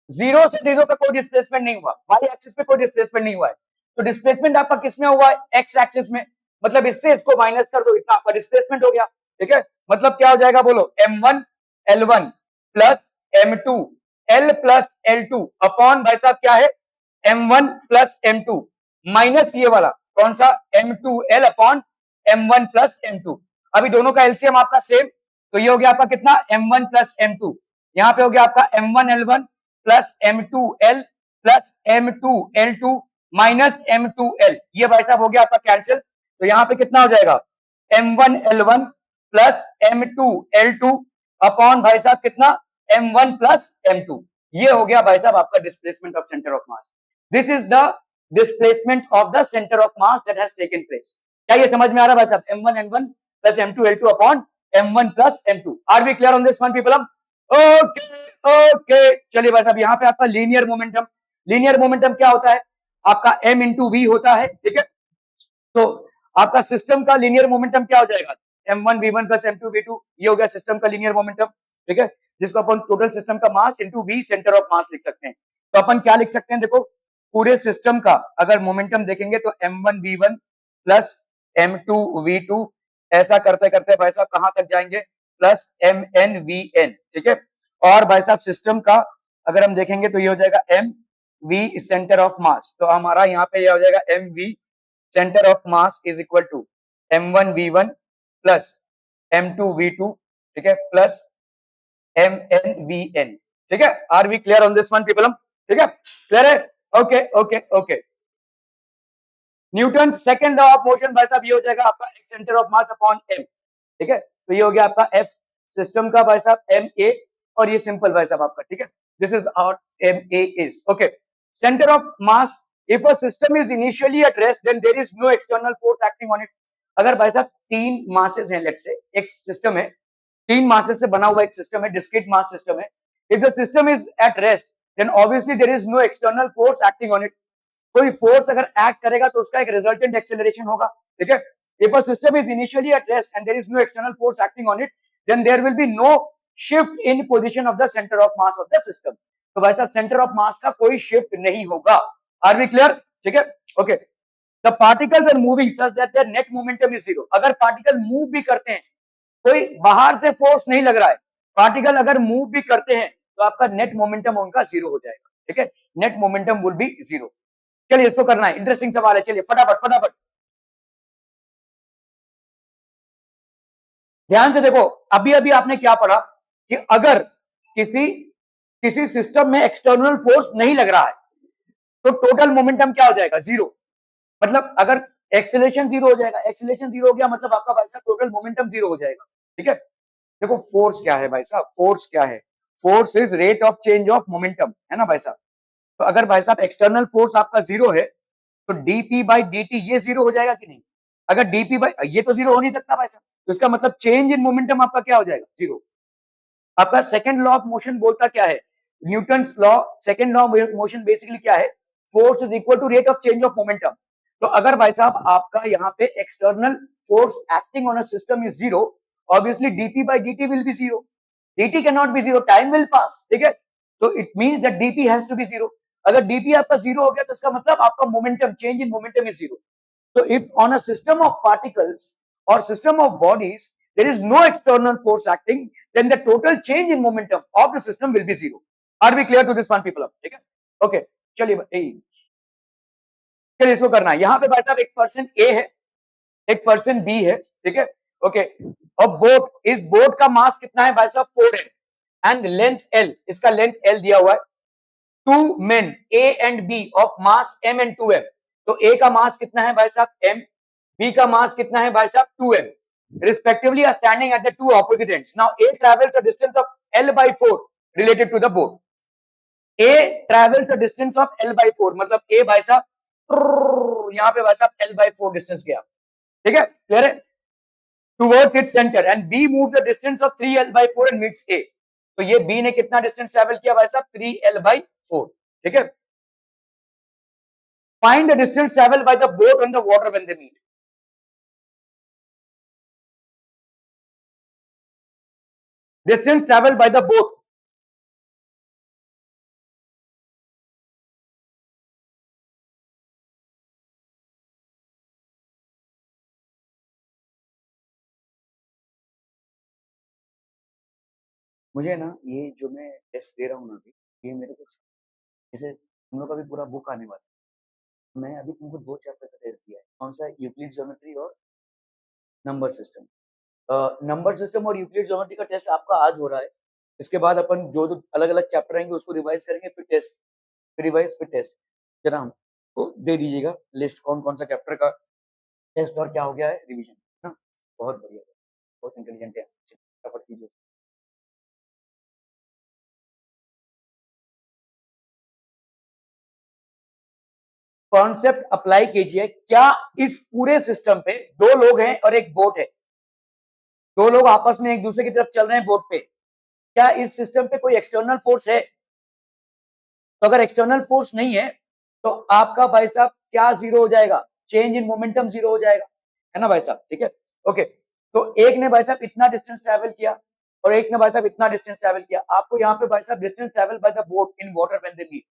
Speaker 1: 0 से 0 पे कोई डिस्प्लेसमेंट नहीं हुआ, वाई एक्सिस पे कोई डिस्प्लेसमेंट नहीं हुआ है, तो डिस्प्लेसमेंट आपका किस में हुआ है, एक्स एक्सिस में, मतलब इससे इसको माइनस कर दो, इतना आपका डिस्प्लेसमेंट हो गया, ठीक है, मतलब क्या हो जाएगा बोलो m1 L1 plus m2 L plus L2 upon भाई साहब क्या है m1 प्लस m2 माइनस ये वाला कौन सा m2L upon m1 plus m2। अभी दोनों का एलसीएम आपका सेम, तो ये हो गया आपका कितना m1 प्लस m2, यहाँ पे हो गया आपका m1 L1 plus m2L plus m2L2 minus m2L, ये भाई साहब हो गया आपका कैंसिल, तो यहाँ पे कितना हो जाएगा m1 L1 plus m2L2 upon भाई साहब कितना m1 प्लस m2, ये हो गया भाई साहब आपका displacement of centre of mass. This is the displacement of the centre of mass that has taken place. क्या ये समझ में आ रहा है भाई साहब, m1 L1 plus m2 L2 upon m1 plus m2। Are we clear on this one people, okay okay. चलिए भाई साहब यहाँ पे आपका लीनियर मोमेंटम, लीनियर मोमेंटम क्या होता है आपका m इंटू वी होता है, ठीक है, तो आपका सिस्टम का लीनियर मोमेंटम क्या हो जाएगा m1 v1 plus m2 v2, ये हो गया सिस्टम का लीनियर मोमेंटम, ठीक है, जिसको अपन टोटल सिस्टम का mass into V centre of mass लिख सकते हैं। तो अपन क्या लिख सकते हैं, देखो पूरे सिस्टम का अगर मोमेंटम देखेंगे तो m1 v1 plus m2 v2 ऐसा करते करते भाई साहब कहां तक जाएंगे प्लस mn vn, ठीक है, और भाई साहब सिस्टम का अगर हम देखेंगे तो ये हो जाएगा m v centre of mass, तो हमारा यहाँ पे ये हो जाएगा m v centre of mass is equal to m1 v1 plus m2 v2, ठीक है, प्लस mn vn, ठीक है, are we clear on this one people, ठीक है, क्लियर है, okay okay okay. Newton second law of motion भाई साहब ये हो जाएगा आपका X centre of mass upon m, ठीक है, तो ये हो गया आपका f सिस्टम का भाई साहब ma और ये सिंपल भाई साहब आपका, ठीक है, this is our ma is okay. Centre of mass if a system is initially at rest then there is no external force acting on it. अगर भाई साहब तीन मासेस हैं, लेट्स से एक सिस्टम है, तीन मासेस से बना हुआ एक सिस्टम है, डिस्क्रीट मास सिस्टम है, if the system is at rest then obviously there is no external force acting on it, कोई फोर्स अगर एक्ट करेगा तो उसका एक रिजल्टेंट एक्सेलरेशन होगा, ठीक है। If a system is initially at rest and there is no external force acting on it then there will be no shift in position of the centre of mass of the system. तो भाई साहब centre of mass का कोई shift नहीं होगा, are we clear, ठीक है, okay. The particles are moving such that their net momentum is zero. अगर पार्टिकल मूव भी करते हैं, कोई बाहर से फोर्स नहीं लग रहा है, पार्टिकल अगर मूव भी करते हैं तो आपका नेट मोमेंटम उनका जीरो हो जाएगा, ठीक है, net momentum will be zero. चलिए इसको करना है, इंटरेस्टिंग सवाल है, चलिए फटाफट फटाफट ध्यान से देखो। अभी अभी आपने क्या पढ़ा कि अगर किसी किसी सिस्टम में एक्सटर्नल फोर्स नहीं लग रहा है तो टोटल मोमेंटम क्या हो जाएगा जीरो, मतलब अगर एक्सेलरेशन जीरो हो जाएगा, एक्सेलरेशन जीरो हो गया मतलब आपका भाई साहब टोटल मोमेंटम जीरो हो जाएगा, ठीक है। देखो फोर्स क्या है भाई साहब, फोर्स क्या है, force is rate of change of momentum, है ना भाई साहब। तो अगर भाई साहब एक्सटर्नल फोर्स आपका जीरो है तो dp बाई dt ये जीरो हो जाएगा कि नहीं? अगर dp बाई ये तो जीरो हो नहीं सकता भाई साहब, तो इसका मतलब चेंज इन मोमेंटम आपका क्या हो जाएगा? जीरो। आपका सेकंड लॉ ऑफ मोशन बोलता क्या है? Newton's law, second law of motion basically क्या है? Force is equal to rate of change of momentum. तो अगर भाई साहब आपका यहाँ पे external force acting on a system is zero, obviously dp by dt will be zero, dt can not be zero, time will pass, ठीक है? तो it means that dp has to be zero. अगर dp आपका zero हो गया तो इसका मतलब आपका momentum, change in momentum is zero. So if on a system of particles or system of bodies there is no external force acting, then the total change in momentum of the system will be zero. Are we clear to this one, people? ठीक है? Okay. चलिए चलिए इसको करना है। यहाँ पे भाई साहब एक पर्सन ए है, एक पर्सन बी है, ठीक है? ओके। और बोट, इस बोट का मास कितना है भाई साहब? 4m एंड लेंथ l, इसका लेंथ l दिया हुआ है। Two men A and B of mass m and 2m। तो a का मास कितना है भाई साहब? m, b का मास कितना है भाई साहब? 2m, respectively are standing at the two opposite ends. Now a travels a distance of l by 4 related to the boat. a travels a distance of l by 4, मतलब a भाई साहब यहाँ पे भाई साहब l by 4 डिस्टेंस गया, ठीक है? क्लियर है? towards its center and b moves a distance of 3l by 4 and meets a। तो ये b ने कितना डिस्टेंस ट्रेवल किया भाई साहब? 3l by 4, ठीक है? find the distance traveled by the boat on the water when they meet। distance traveled by the boat। मुझे ना ये जो मैं टेस्ट दे रहा हूँ ना अभी, ये मेरे को जैसे हम लोग का भी पूरा बुक आने वाला है। मैं अभी तुमको दो चैप्टर का टेस्ट दिया है, कौन सा? यूक्लिड ज्योमेट्री और नंबर सिस्टम। नंबर सिस्टम और यूक्लिड ज्योमेट्री का टेस्ट आपका आज हो रहा है। इसके बाद अपन जो जो अलग अलग चैप्टर आएंगे उसको रिवाइज करेंगे, फिर टेस्ट, फिर रिवाइज, फिर टेस्ट। जरा हमको दे दीजिएगा लिस्ट, कौन कौन सा चैप्टर का टेस्ट और क्या हो गया है रिवीजन, ना? बहुत बढ़िया, बहुत इंटेलिजेंट है, फटाफट कीजिए। कॉन्सेप्ट अप्लाई कीजिए। क्या इस पूरे सिस्टम पे दो लोग हैं और एक बोट है, दो लोग आपस में एक दूसरे की तरफ चल रहे हैं बोट पे, क्या इस सिस्टम पे कोई एक्सटर्नल फोर्स है? तो अगर एक्सटर्नल फोर्स नहीं है तो आपका भाई साहब क्या जीरो हो जाएगा? चेंज इन मोमेंटम जीरो हो जाएगा, है ना भाई साहब? ठीक है, ओके। तो एक ने भाई साहब इतना डिस्टेंस ट्रेवल किया और एक ने भाई साहब इतना डिस्टेंस ट्रेवल किया। आपको यहाँ पे भाई साहब distance travel by the boat in water when they meet,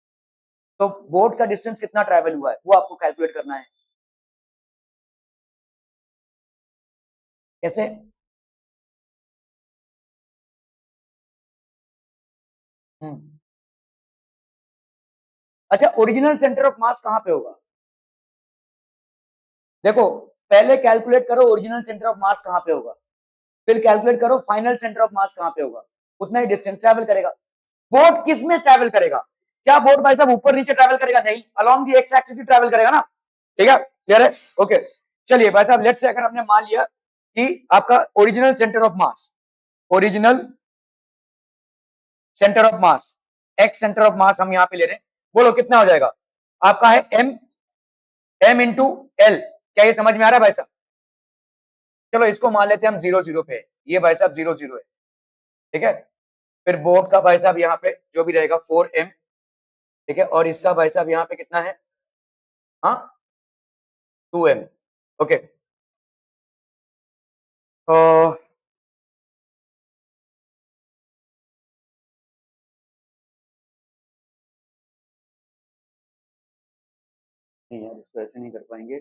Speaker 1: तो बोट का डिस्टेंस कितना ट्रेवल हुआ है वो आपको कैलकुलेट करना है। कैसे? हम्म, अच्छा, ओरिजिनल सेंटर ऑफ मास कहाँ पे होगा? देखो, पहले कैलकुलेट करो ओरिजिनल सेंटर ऑफ मास कहाँ पे होगा, फिर कैलकुलेट करो फाइनल सेंटर ऑफ मास कहाँ पे होगा। उतना ही डिस्टेंस ट्रैवल करेगा। बोट किस में ट्रैवल करेगा? क्या बोट भाई साहब ऊपर नीचे ट्रैवल करेगा? नहीं, along the x axis he travel करेगा ना, ठीक है? क्लियर है? ओके। चलिए भाई साहब, लेट्स से अगर हमने मान लिया कि आपका original centre of mass, original centre of mass, x centre of मास हम यहाँ पे ले रहे हैं, बोलो कितना हो जाएगा? आपका है एम, एम इंटू एल। क्या ये समझ में आ रहा है भाई साहब? चलो इसको मान लेते हैं हम जीरो जीरो पे, ये भाई साहब जीरो जीरो है, ठीक है? फिर बोट का भाई साहब यहाँ पे जो भी रहेगा 4m, ठीक है? और इसका भाई साहब यहाँ पे कितना है? हाँ, 2m, ओके। तो नहीं यार, इसको ऐसे नहीं कर पाएंगे।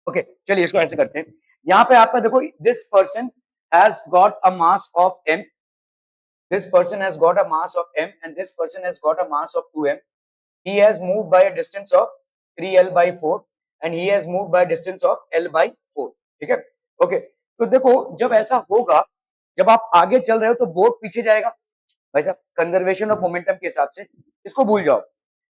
Speaker 1: ओके चलिए इसको ऐसे करते हैं। यहाँ पे आपका देखो, this person has got a mass of m, this person has got a mass of m and this person has got a mass of 2m. He has moved by a distance of 3l by 4 and he has moved by a distance of l by 4. ठीक है, okay. तो देखो जब ऐसा होगा, जब आप आगे चल रहे हो तो बोट पीछे जाएगा भाई साहब, कंजर्वेशन ऑफ मोमेंटम के हिसाब से इसको भूल जाओ।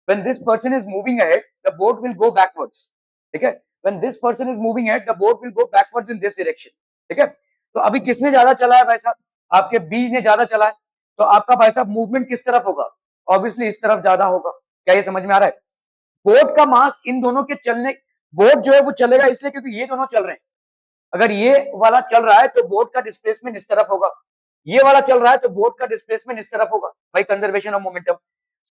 Speaker 1: when this person is moving ahead the boat will go backwards, ठीक है। when this person is moving ahead the boat will go backwards in this direction, ठीक है। तो अभी किसने ज्यादा चला है भाई साहब, आपके बी ने ज्यादा चला है, तो आपका भाई साहब मूवमेंट किस तरफ होगा, ऑब्वियसली इस तरफ ज्यादा होगा। क्या ये समझ में आ रहा है? बोट का मास इन दोनों के चलने, बोट जो है वो चलेगा इसलिए क्योंकि ये दोनों चल रहे हैं। अगर ये वाला चल रहा है तो बोट का डिस्प्लेसमेंट इस तरफ होगा, ये वाला चल रहा है तो बोट का डिस्प्लेसमेंट इस तरफ होगा, भाई conservation of momentum.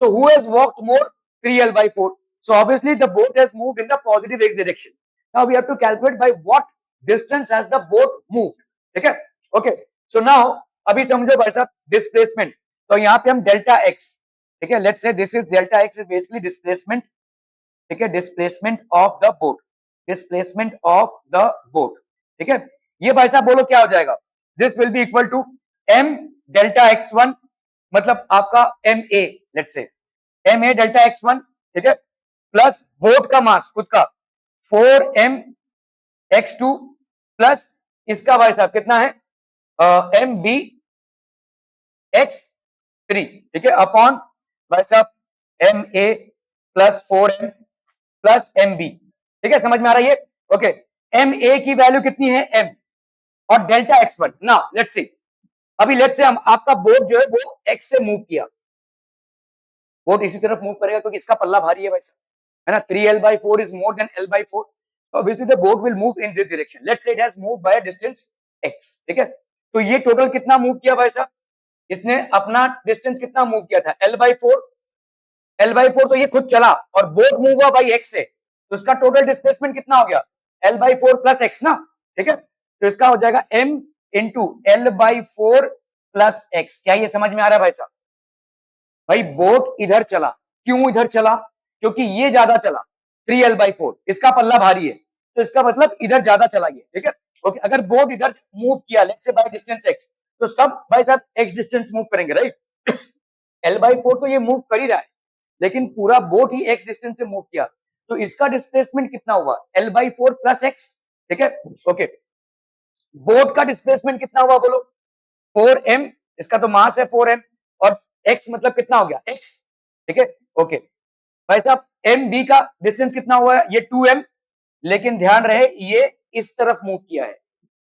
Speaker 1: So who has walked more? 3l by 4. So obviously the boat has moved in the positive x direction. Now we have to calculate by what distance has the boat moved. ठीक है, okay. So now अभी समझो भाई साहब displacement, तो यहाँ पे हम डेल्टा एक्स, ठीक है, let's say this is delta x is basically displacement, ठीक है, displacement of the boat, displacement of the boat, ठीक है। ये भाई साहब बोलो क्या हो जाएगा, this will be equal to m delta x1, मतलब आपका M A, let's say M A delta x1, ठीक है, प्लस बोट का मास खुद का 4m x2 प्लस इसका भाई साहब कितना है एम बी x3, ठीक है, अपॉन भाई साहब M A plus 4m plus M B, ठीक है, समझ में आ रहा है ये? ओके, एम ए की वैल्यू कितनी है m और delta x1। Now let's see, अभी लेट्स से हम आपका बोट जो है वो x से मूव किया, बोट इसी तरफ मूव करेगा क्योंकि इसका पल्ला भारी है भाई साहब, है ना, 3l by 4 is more than l by 4, obviously the boat will move in this direction, let's say it has moved by a distance x, ठीक है। तो ये टोटल कितना मूव किया भाई साहब, इसने अपना डिस्टेंस कितना मूव किया था l by 4, l by 4 तो ये खुद चला और बोट मूव हुआ भाई x से, तो इसका टोटल डिस्प्लेसमेंट कितना हो गया l by 4 प्लस x ना, ठीक है। तो इसका हो जाएगा m into l by 4 plus x। क्या ये समझ में आ रहा है भाई साहब? भाई बोट इधर चला, क्यों इधर चला, क्योंकि ये ज्यादा चला 3l by 4, इसका पल्ला भारी है तो इसका मतलब इधर ज्यादा चला ये, ठीक है, ओके। अगर बोट इधर मूव किया let's say by distance x, तो सब भाई साहब x डिस्टेंस मूव करेंगे, राइट। l by 4 तो ये मूव कर ही रहा है, लेकिन पूरा बोट ही x डिस्टेंस से मूव किया, तो इसका डिस्प्लेसमेंट कितना हुआ l by 4 प्लस x, ठीक है, ओके। बोट का डिस्प्लेसमेंट कितना हुआ बोलो 4m, इसका तो मास है 4m और x मतलब कितना हो गया x, ठीक है, ओके। भाई साहब एम बी का डिस्टेंस कितना हुआ है ये 2m, लेकिन ध्यान रहे ये इस तरफ मूव किया है,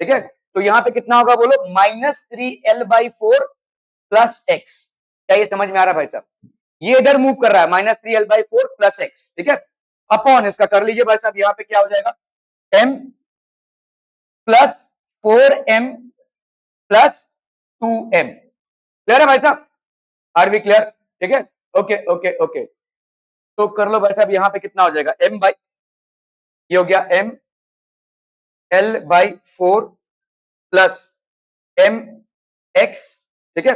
Speaker 1: ठीक है, तो यहाँ पे कितना होगा बोलो -3l/4 प्लस x। क्या ये समझ में आ रहा है भाई साहब? ये इधर मूव कर रहा है -3l/4 प्लस x, ठीक है, अपॉन इसका कर लीजिए भाई साहब, यहाँ पे क्या हो जाएगा m plus 4m plus 2m। Clear है भाई साहब? Are we clear? ठीक है, ओके ओके ओके। तो कर लो भाई साहब, यहाँ पे कितना हो जाएगा m बाई, ये हो गया m l by 4 plus m x, ठीक है,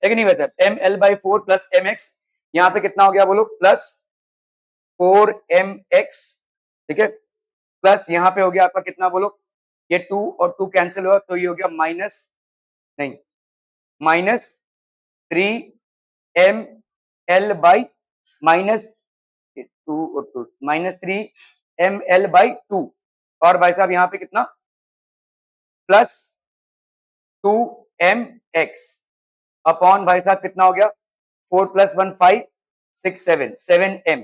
Speaker 1: लेकिन नहीं वैसे m l by 4 plus m x, यहाँ पे कितना हो गया बोलो प्लस 4m x, ठीक है, प्लस यहाँ पे हो गया आपका कितना बोलो, ये 2 और 2 कैंसिल हुआ तो ये हो गया माइनस, नहीं, -3m l बाई माइनस 2 और 2 -3ml बाई 2, और भाई साहब यहाँ पे कितना प्लस 2mx अपॉन भाई साहब कितना हो गया 4 प्लस 1 5 6 7 7m,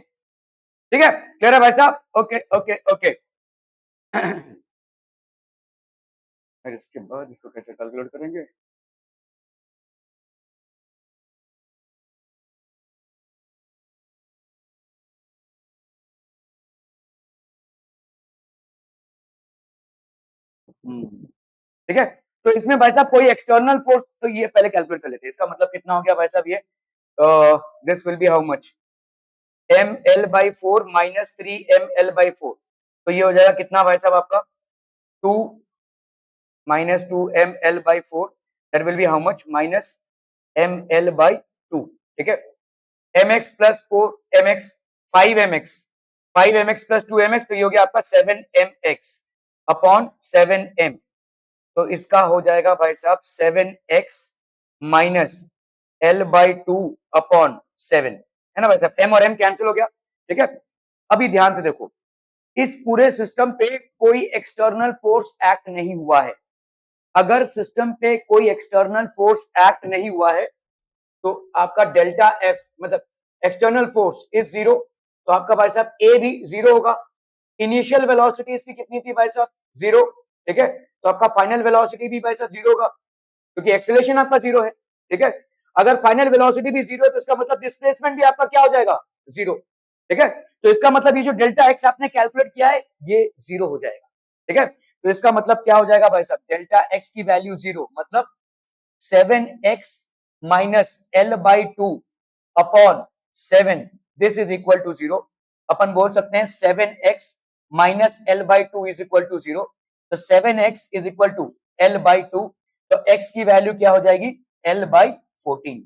Speaker 1: ठीक है, क्लियर है भाई साहब? Okay okay okay. फिर इसके बाद इसको कैसे कैलकुलेट करेंगे, ठीक है। तो इसमें भाई साहब कोई एक्सटर्नल फोर्स, तो ये पहले कैलकुलेट कर लेते हैं, इसका मतलब कितना हो गया भाई साहब, ये this will be how much ml by 4 minus 3ml by 4, तो ये हो जाएगा कितना भाई साहब आपका 2 minus 2ml by 4, that will be how much -ml by 2, ठीक है, mx plus 4mx 5mx 5mx plus 2mx, तो ये हो गया आपका 7mx, अपॉन 7m, तो इसका हो जाएगा भाई साहब 7x माइनस L/2 अपॉन 7, है ना भाई साहब, m और m कैंसिल हो गया, ठीक है। अभी ध्यान से देखो, इस पूरे सिस्टम पे कोई एक्सटर्नल फोर्स एक्ट नहीं हुआ है। अगर सिस्टम पे कोई एक्सटर्नल फोर्स एक्ट नहीं हुआ है तो आपका डेल्टा एफ मतलब एक्सटर्नल फोर्स इज जीरो, तो आपका भाई साहब ए भी जीरो होगा। इनिशियल वेलोसिटी इसकी कितनी थी भाई साहब, जीरो, ठीक है। तो आपका फाइनल वेलोसिटी भी भाई साहब जीरो होगा, क्योंकि एक्सेलरेशन आपका जीरो है, ठीक है। अगर फाइनल वेलोसिटी भी जीरो है तो इसका मतलब डिस्प्लेसमेंट भी आपका क्या हो जाएगा, जीरो, ठीक है। तो इसका मतलब ये जो डेल्टा एक्स आपने कैलकुलेट किया है ये जीरो हो जाएगा, ठीक है। तो इसका मतलब क्या हो जाएगा भाई साहब, डेल्टा एक्स की वैल्यू जीरो, मतलब 7x minus L/2 upon 7, this is equal to zero. अपन बोल सकते हैं 7x minus L/2 is equal to zero. तो 7x is equal to L/2, तो x की वैल्यू क्या हो जाएगी, L/14,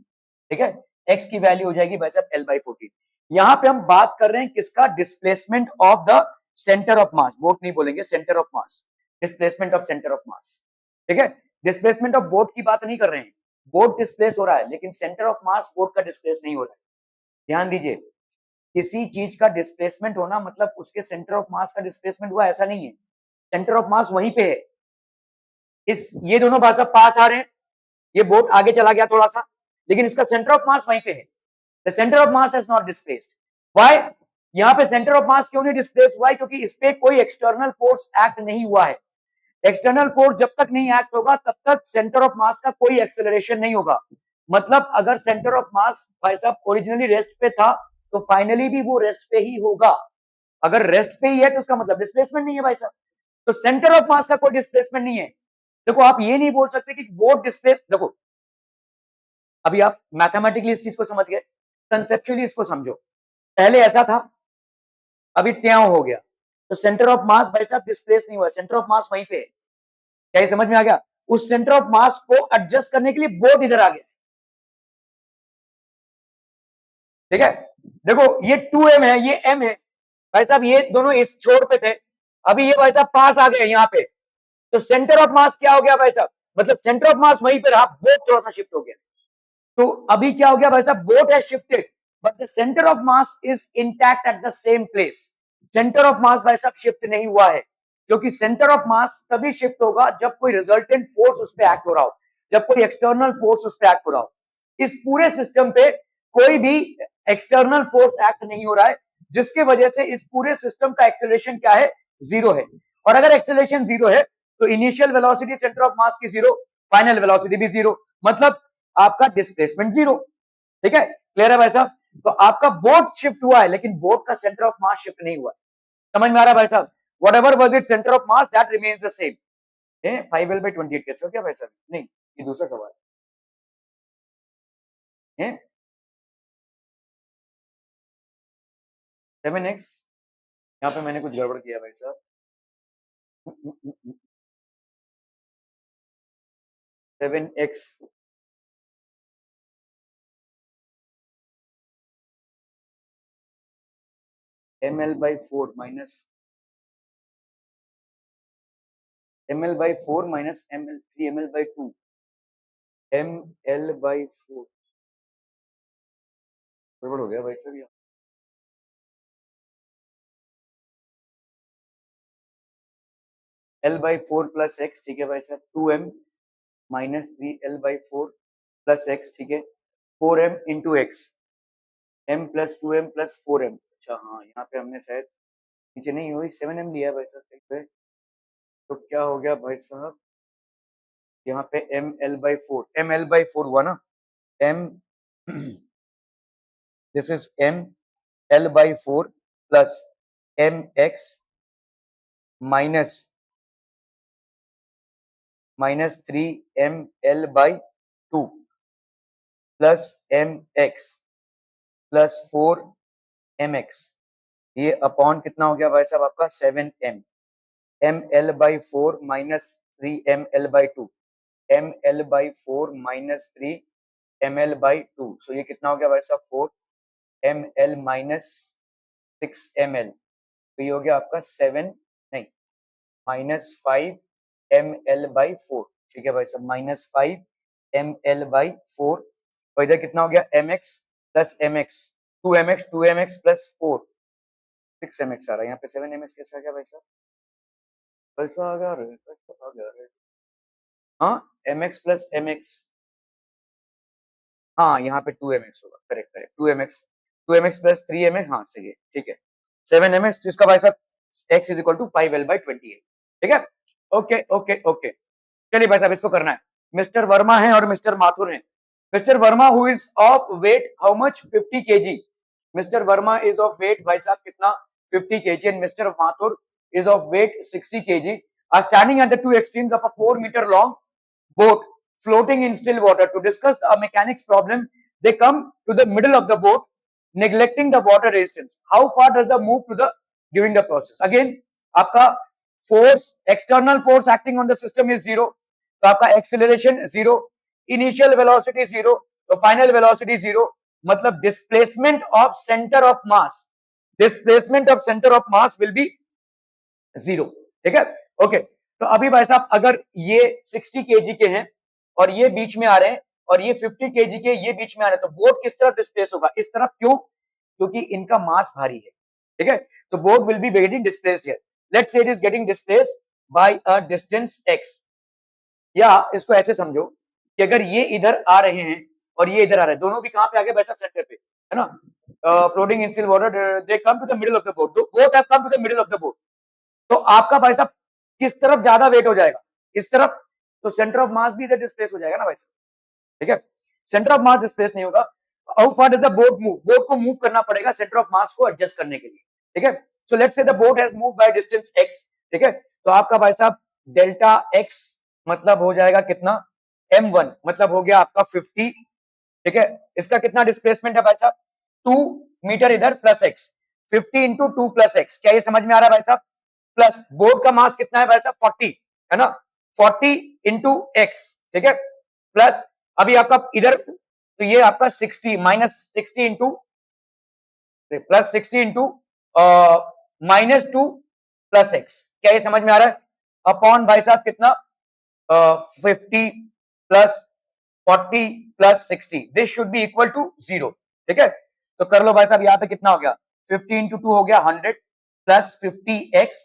Speaker 1: ठीक है। x की वैल्यू हो जाएगी भाई साहब L/14। यहां पे हम बात कर रहे हैं किसका, displacement of the centre of mass, boat नहीं बोलेंगे, centre of mass, displacement of centre of मास, ठीक है। डिस्प्लेसमेंट ऑफ बोट की बात नहीं कर रहे हैं, बोट डिस्प्लेस हो रहा है लेकिन सेंटर ऑफ मास बोट का डिस्प्लेस नहीं हो रहा है। ध्यान दीजिए, किसी चीज का डिस्प्लेसमेंट होना मतलब उसके सेंटर ऑफ मास का डिस्प्लेसमेंट हुआ, ऐसा नहीं है। सेंटर ऑफ मास वहीं पे है। इस ये दोनों भाई साहब पास आ रहे हैं, ये बोट आगे चला गया थोड़ा सा, लेकिन इसका सेंटर ऑफ मास वहीं पे है। The centre of mass has not displaced. Why? यहाँ पे सेंटर ऑफ मास क्यों नहीं डिस्प्लेस हुआ है, क्योंकि इस पे कोई एक्सटर्नल फोर्स एक्ट नहीं हुआ है। एक्सटर्नल फोर्स जब तक नहीं एक्ट होगा तब तक सेंटर ऑफ मास का कोई एक्सेलरेशन नहीं होगा। मतलब अगर सेंटर ऑफ मास भाई साहब ओरिजिनली रेस्ट पे था तो फाइनली भी वो रेस्ट पे ही होगा। अगर रेस्ट पे ही है तो उसका मतलब डिस्प्लेसमेंट नहीं है भाई साहब। तो सेंटर ऑफ मास का कोई डिस्प्लेसमेंट नहीं है। देखो आप ये नहीं बोल सकते कि बोट डिस्प्लेस, देखो अभी आप मैथमेटिकली इस चीज को समझ गए, कंसेप्चुअली इसको समझो। पहले ऐसा था, अभी त्यों हो गया, तो सेंटर ऑफ मास भाई साहब डिस्प्लेस नहीं हुआ, सेंटर ऑफ मास वहीं पे है। क्या ये समझ में आ गया? उस सेंटर ऑफ मास को एडजस्ट करने के लिए बोट इधर आ गया, ठीक है। देखो ये 2m है, ये m है, भाई साहब ये दोनों इस छोर पे थे, अभी ये भाई साहब पास आ गए यहाँ पे, तो सेंटर ऑफ मास क्या हो गया भाई साहब, मतलब सेंटर ऑफ मास वहीं पे रहा, बोट थोड़ा सा शिफ्ट हो गया। तो अभी क्या हो गया भाई साहब, बोट है shifted but the centre of mass is intact at the same place. Centre of mass भाई साहब शिफ्ट नहीं हुआ है, क्योंकि सेंटर ऑफ मास तभी शिफ्ट होगा जब कोई रिजल्टेंट फोर्स उस पर एक्ट हो रहा हो, जब कोई एक्सटर्नल फोर्स उस पर एक्ट हो रहा हो। इस पूरे सिस्टम पे कोई भी एक्सटर्नल फोर्स एक्ट नहीं हो रहा है, जिसके वजह से इस पूरे सिस्टम का एक्सेलरेशन क्या है, जीरो है। और अगर एक्सेलरेशन जीरो है तो इनिशियल वेलोसिटी सेंटर ऑफ मास की जीरो, फाइनल वेलोसिटी भी जीरो, मतलब आपका डिस्प्लेसमेंट जीरो, ठीक है। क्लियर है भाई साहब? तो आपका बोट शिफ्ट हुआ है लेकिन बोट का सेंटर ऑफ मास शिफ्ट नहीं हुआ है। समझ में आ रहा है भाई साहब? What ever was it centre of mass that remains the same. 5L/28 कैसे हो गया भाई साहब? नहीं, ये दूसरा सवाल है। 7x, यहाँ पे मैंने कुछ गड़बड़ किया भाई साहब। 7x ml/4 minus ml/4 minus ml 3ml/2 ml/4, गड़बड़ हो गया भाई साहब ये। L/4 प्लस एक्स, ठीक है भाई साहब, 2m minus 3L/4 plus x, ठीक है, 4m into x, m plus 2m plus 4m। अच्छा हाँ, यहाँ पे हमने शायद नीचे नहीं हुई 7m लिया है भाई साहब, सही पे। तो क्या हो गया भाई साहब, यहाँ पे ml/4 हुआ ना, m this is ml/4 plus mx minus minus 3ml/2 plus mx plus 4mx, ये अपॉन कितना हो गया भाई साहब आपका 7m, ml/4 minus 3ml/2, ml/4 minus 3ml/2, सो ये कितना हो गया भाई साहब 4ml माइनस 6ml, तो ये हो गया आपका 7, नहीं -5 ml/4, ठीक है भाई साहब, -5 ml/4, और इधर कितना हो गया mx plus mx, 2mx plus 4, 6mx आ रहा है, यहाँ पे 7mx कैसे आ गया भाई साहब, कैसा आ गया रे, कैसा आ गया रे, हाँ mx प्लस mx, हाँ यहाँ पे 2mx होगा, correct correct, 2mx plus 3mx, हाँ सही है, ठीक है, 7mx, तो इसका भाई साहब x is equal to 5l/28, ठीक है, ओके ओके ओके, चलिए भाई साहब इसको करना है, मिस्टर वर्मा है और मिस्टर माथुर है, mister Verma who is of weight how much 50 kg, mister Verma is of weight भाई साहब कितना 50 kg, and mister Mathur is of weight 60 kg, are standing at the two extremes of a 4-meter long boat floating in still water. To discuss a mechanics problem, they come to the middle of the boat, neglecting the water resistance. How far does the move to the during the process? Again, आपका force, external force acting on the system is zero, तो आपका acceleration zero, initial velocity zero, तो final velocity zero, मतलब displacement of center of mass, displacement of center of mass will be zero, ठीक है, okay, तो अभी भाई साहब अगर ये 60 केजी के हैं और ये बीच में आ रहे हैं और ये 50 केजी के ये बीच में आ रहे हैं, तो बोट किस तरफ डिस्प्लेस होगा, इस तरफ, क्यों, क्योंकि इनका मास भारी है, ठीक है, तो boat will be getting displaced here, let's say it is getting displaced by a distance x, या इसको ऐसे समझो कि अगर ये इधर आ रहे हैं और ये इधर आ रहे हैं, दोनों भी कहां पे आ गए भाई साहब, सेंटर पे, है ना, floating in still water, they come to the middle of the boat, both have come to the middle of the boat, तो आपका भाई साहब किस तरफ ज्यादा वेट हो जाएगा, इस तरफ, तो सेंटर ऑफ मास भी इधर डिस्प्लेस हो जाएगा ना भाई साहब, ठीक है, सेंटर ऑफ मास डिस्प्लेस नहीं होगा, how far does the boat move, boat को मूव करना पड़ेगा सेंटर ऑफ मास को एडजस्ट करने के लिए, ठीक है, so let's say the boat has move by distance x, ठीक है, तो आपका भाई साहब डेल्टा x मतलब हो जाएगा कितना, m1 मतलब हो गया आपका 50, ठीक है, इसका कितना डिस्प्लेसमेंट है भाई साहब 2 मीटर इधर plus x, 50 into 2 plus x, क्या ये समझ में आ रहा है भाई साहब, प्लस बोर्ड का मास कितना है भाई साहब 40, है ना, 40 इंटू एक्स, ठीक है, प्लस अभी आपका इधर, तो ये आपका 60 minus 60 into plus 60 into -2 plus x, क्या ये समझ में आ रहा है, अपॉन भाई साहब कितना 50 plus 40 plus 60, this should be equal to 0, ठीक है, तो कर लो भाई साहब, यहाँ पे कितना हो गया 50 इंटू 2 हो गया 100 plus 50x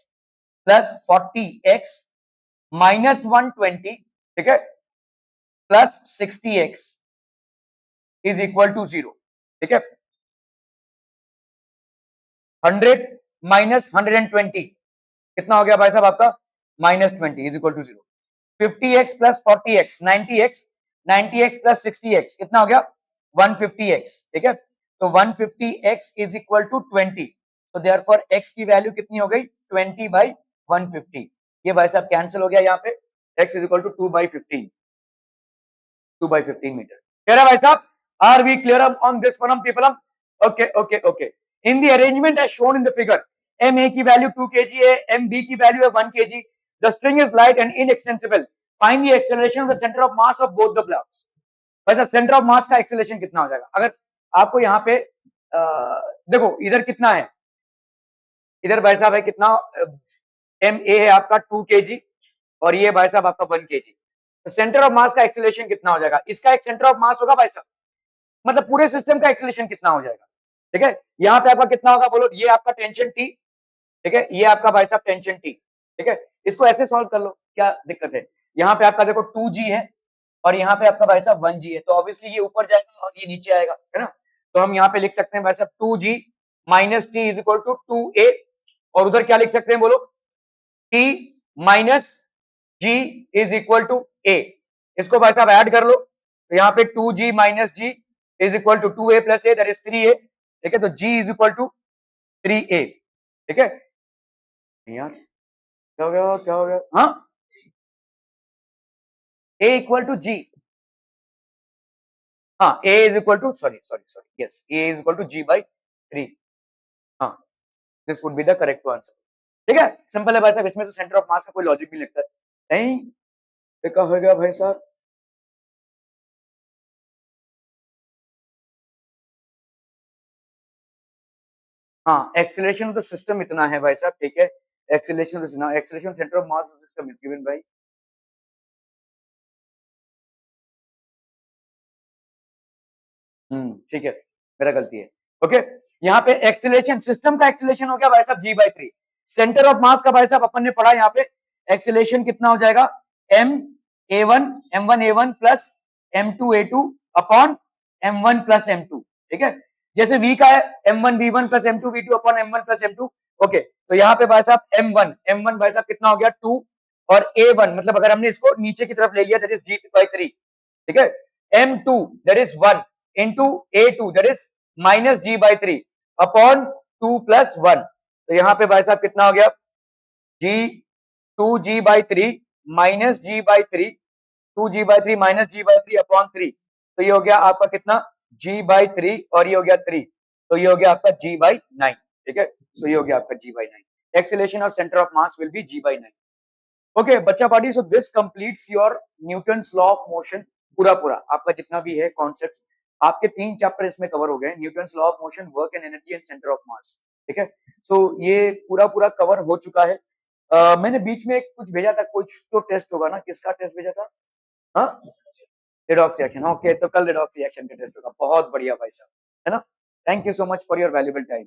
Speaker 1: plus 40x minus 120, ठीक है, plus 60x is equal to 0, ठीक है, 100 माइनस 120 कितना हो गया भाई साहब आपका -20 is equal to 0, 50x plus 40x 90x, 90x plus 60x कितना हो गया 150x, ठीक है, तो 150x इज इक्वल टू 20, तो देयरफॉर x की वैल्यू कितनी हो गई 20/150, ये भाई साहब कैंसिल हो गया, यहाँ पे x is equal to 2/15 metre, कह रहा भाई साहब, are we clear on this one people, okay okay okay, in the arrangement as shown in the figure, M A की वैल्यू 2 kg है, एम बी की वैल्यू है 1 kg, the string is light and inextensible, find the acceleration of the centre of mass of both the blocks, वैसा centre of mass का acceleration कितना हो जाएगा, अगर आपको यहाँ पे देखो इधर कितना है, इधर भाई साहब है कितना, एम ए है आपका 2 kg और ये भाई साहब आपका 1 kg, तो सेंटर ऑफ मास का एक्सेलरेशन कितना हो जाएगा, इसका एक सेंटर ऑफ मास होगा भाई साहब, मतलब पूरे सिस्टम का एक्सेलरेशन कितना हो जाएगा, ठीक है, यहाँ पे आपका कितना होगा बोलो, ये आपका टेंशन टी, ठीक है, ये आपका भाई साहब टेंशन टी, ठीक है, इसको ऐसे सॉल्व कर लो, क्या दिक्कत है, यहाँ पे आपका देखो 2g है और यहाँ पे आपका भाई साहब 1g है, तो ऑब्वियसली ये ऊपर जाएगा और ये नीचे आएगा, है ना, तो हम यहाँ पे लिख सकते हैं भाई साहब 2g minus T is equal to 2a, और उधर क्या लिख सकते हैं बोलो, t माइनस g is equal to a, इसको भाई साहब ऐड कर लो, तो यहाँ पे 2g minus g is equal to 2a plus a, that is 3a, ठीक है, तो g is equal to 3a, ठीक है, यार क्या हो गया, क्या हो गया, हाँ, a इक्वल टू g, हाँ, a is equal to sorry sorry sorry yes, a is equal to g by 3, हाँ, this would be the correct answer, ठीक है, सिंपल है भाई साहब, इसमें तो सेंटर ऑफ मास का कोई लॉजिक नहीं लगता है, नहीं, क्या हो गया भाई साहब, हाँ, एक्सीलरेशन ऑफ द सिस्टम इतना है भाई साहब, ठीक है, acceleration is now acceleration center of mass of system is given by ठीक है, मेरा गलती है। ओके, यहाँ पे एक्सीलरेशन सिस्टम का एक्सीलरेशन हो गया भाई साहब g/3। सेंटर ऑफ मास का भाई साहब अपन ने पढ़ा यहाँ पे एक्सीलरेशन कितना हो जाएगा m(a1) m1a1 plus m2a2 upon m1 plus m2। ठीक है, जैसे v का है m1v1 plus m2v2 upon m1 plus m2। Okay, तो यहाँ पे भाई साहब m1 भाई साहब कितना हो गया 2 और a1 मतलब अगर हमने इसको नीचे की तरफ ले लिया दैट इज g/3। ठीक है, m2 that is 1 into a2 that is minus g/3 upon 2 plus 1। तो यहाँ पे भाई साहब कितना हो गया g 2g/3 minus g/3 2g/3 minus g/3 upon 3। तो ये हो गया आपका कितना g/3 और ये हो गया 3। तो ये हो गया आपका g/9। ठीक है, सो ये हो गया आपका g/9। Acceleration of centre of mass will be g/9। Okay बच्चा party, so this completes your Newton's law of motion. पूरा पूरा आपका जितना भी है कॉन्सेप्ट आपके 3 चैप्टर इसमें कवर हो गए, Newton's law of motion, work and energy and centre of मास। ठीक है, सो ये पूरा पूरा कवर हो चुका है। मैंने बीच में कुछ भेजा था, कुछ तो टेस्ट होगा ना, किसका टेस्ट भेजा था? हाँ, रिडॉक्स रिएक्शन। ओके, तो कल रिडॉक्स रिएक्शन का टेस्ट होगा। बहुत बढ़िया भाई साहब, है ना। Thank you so much for your valuable time.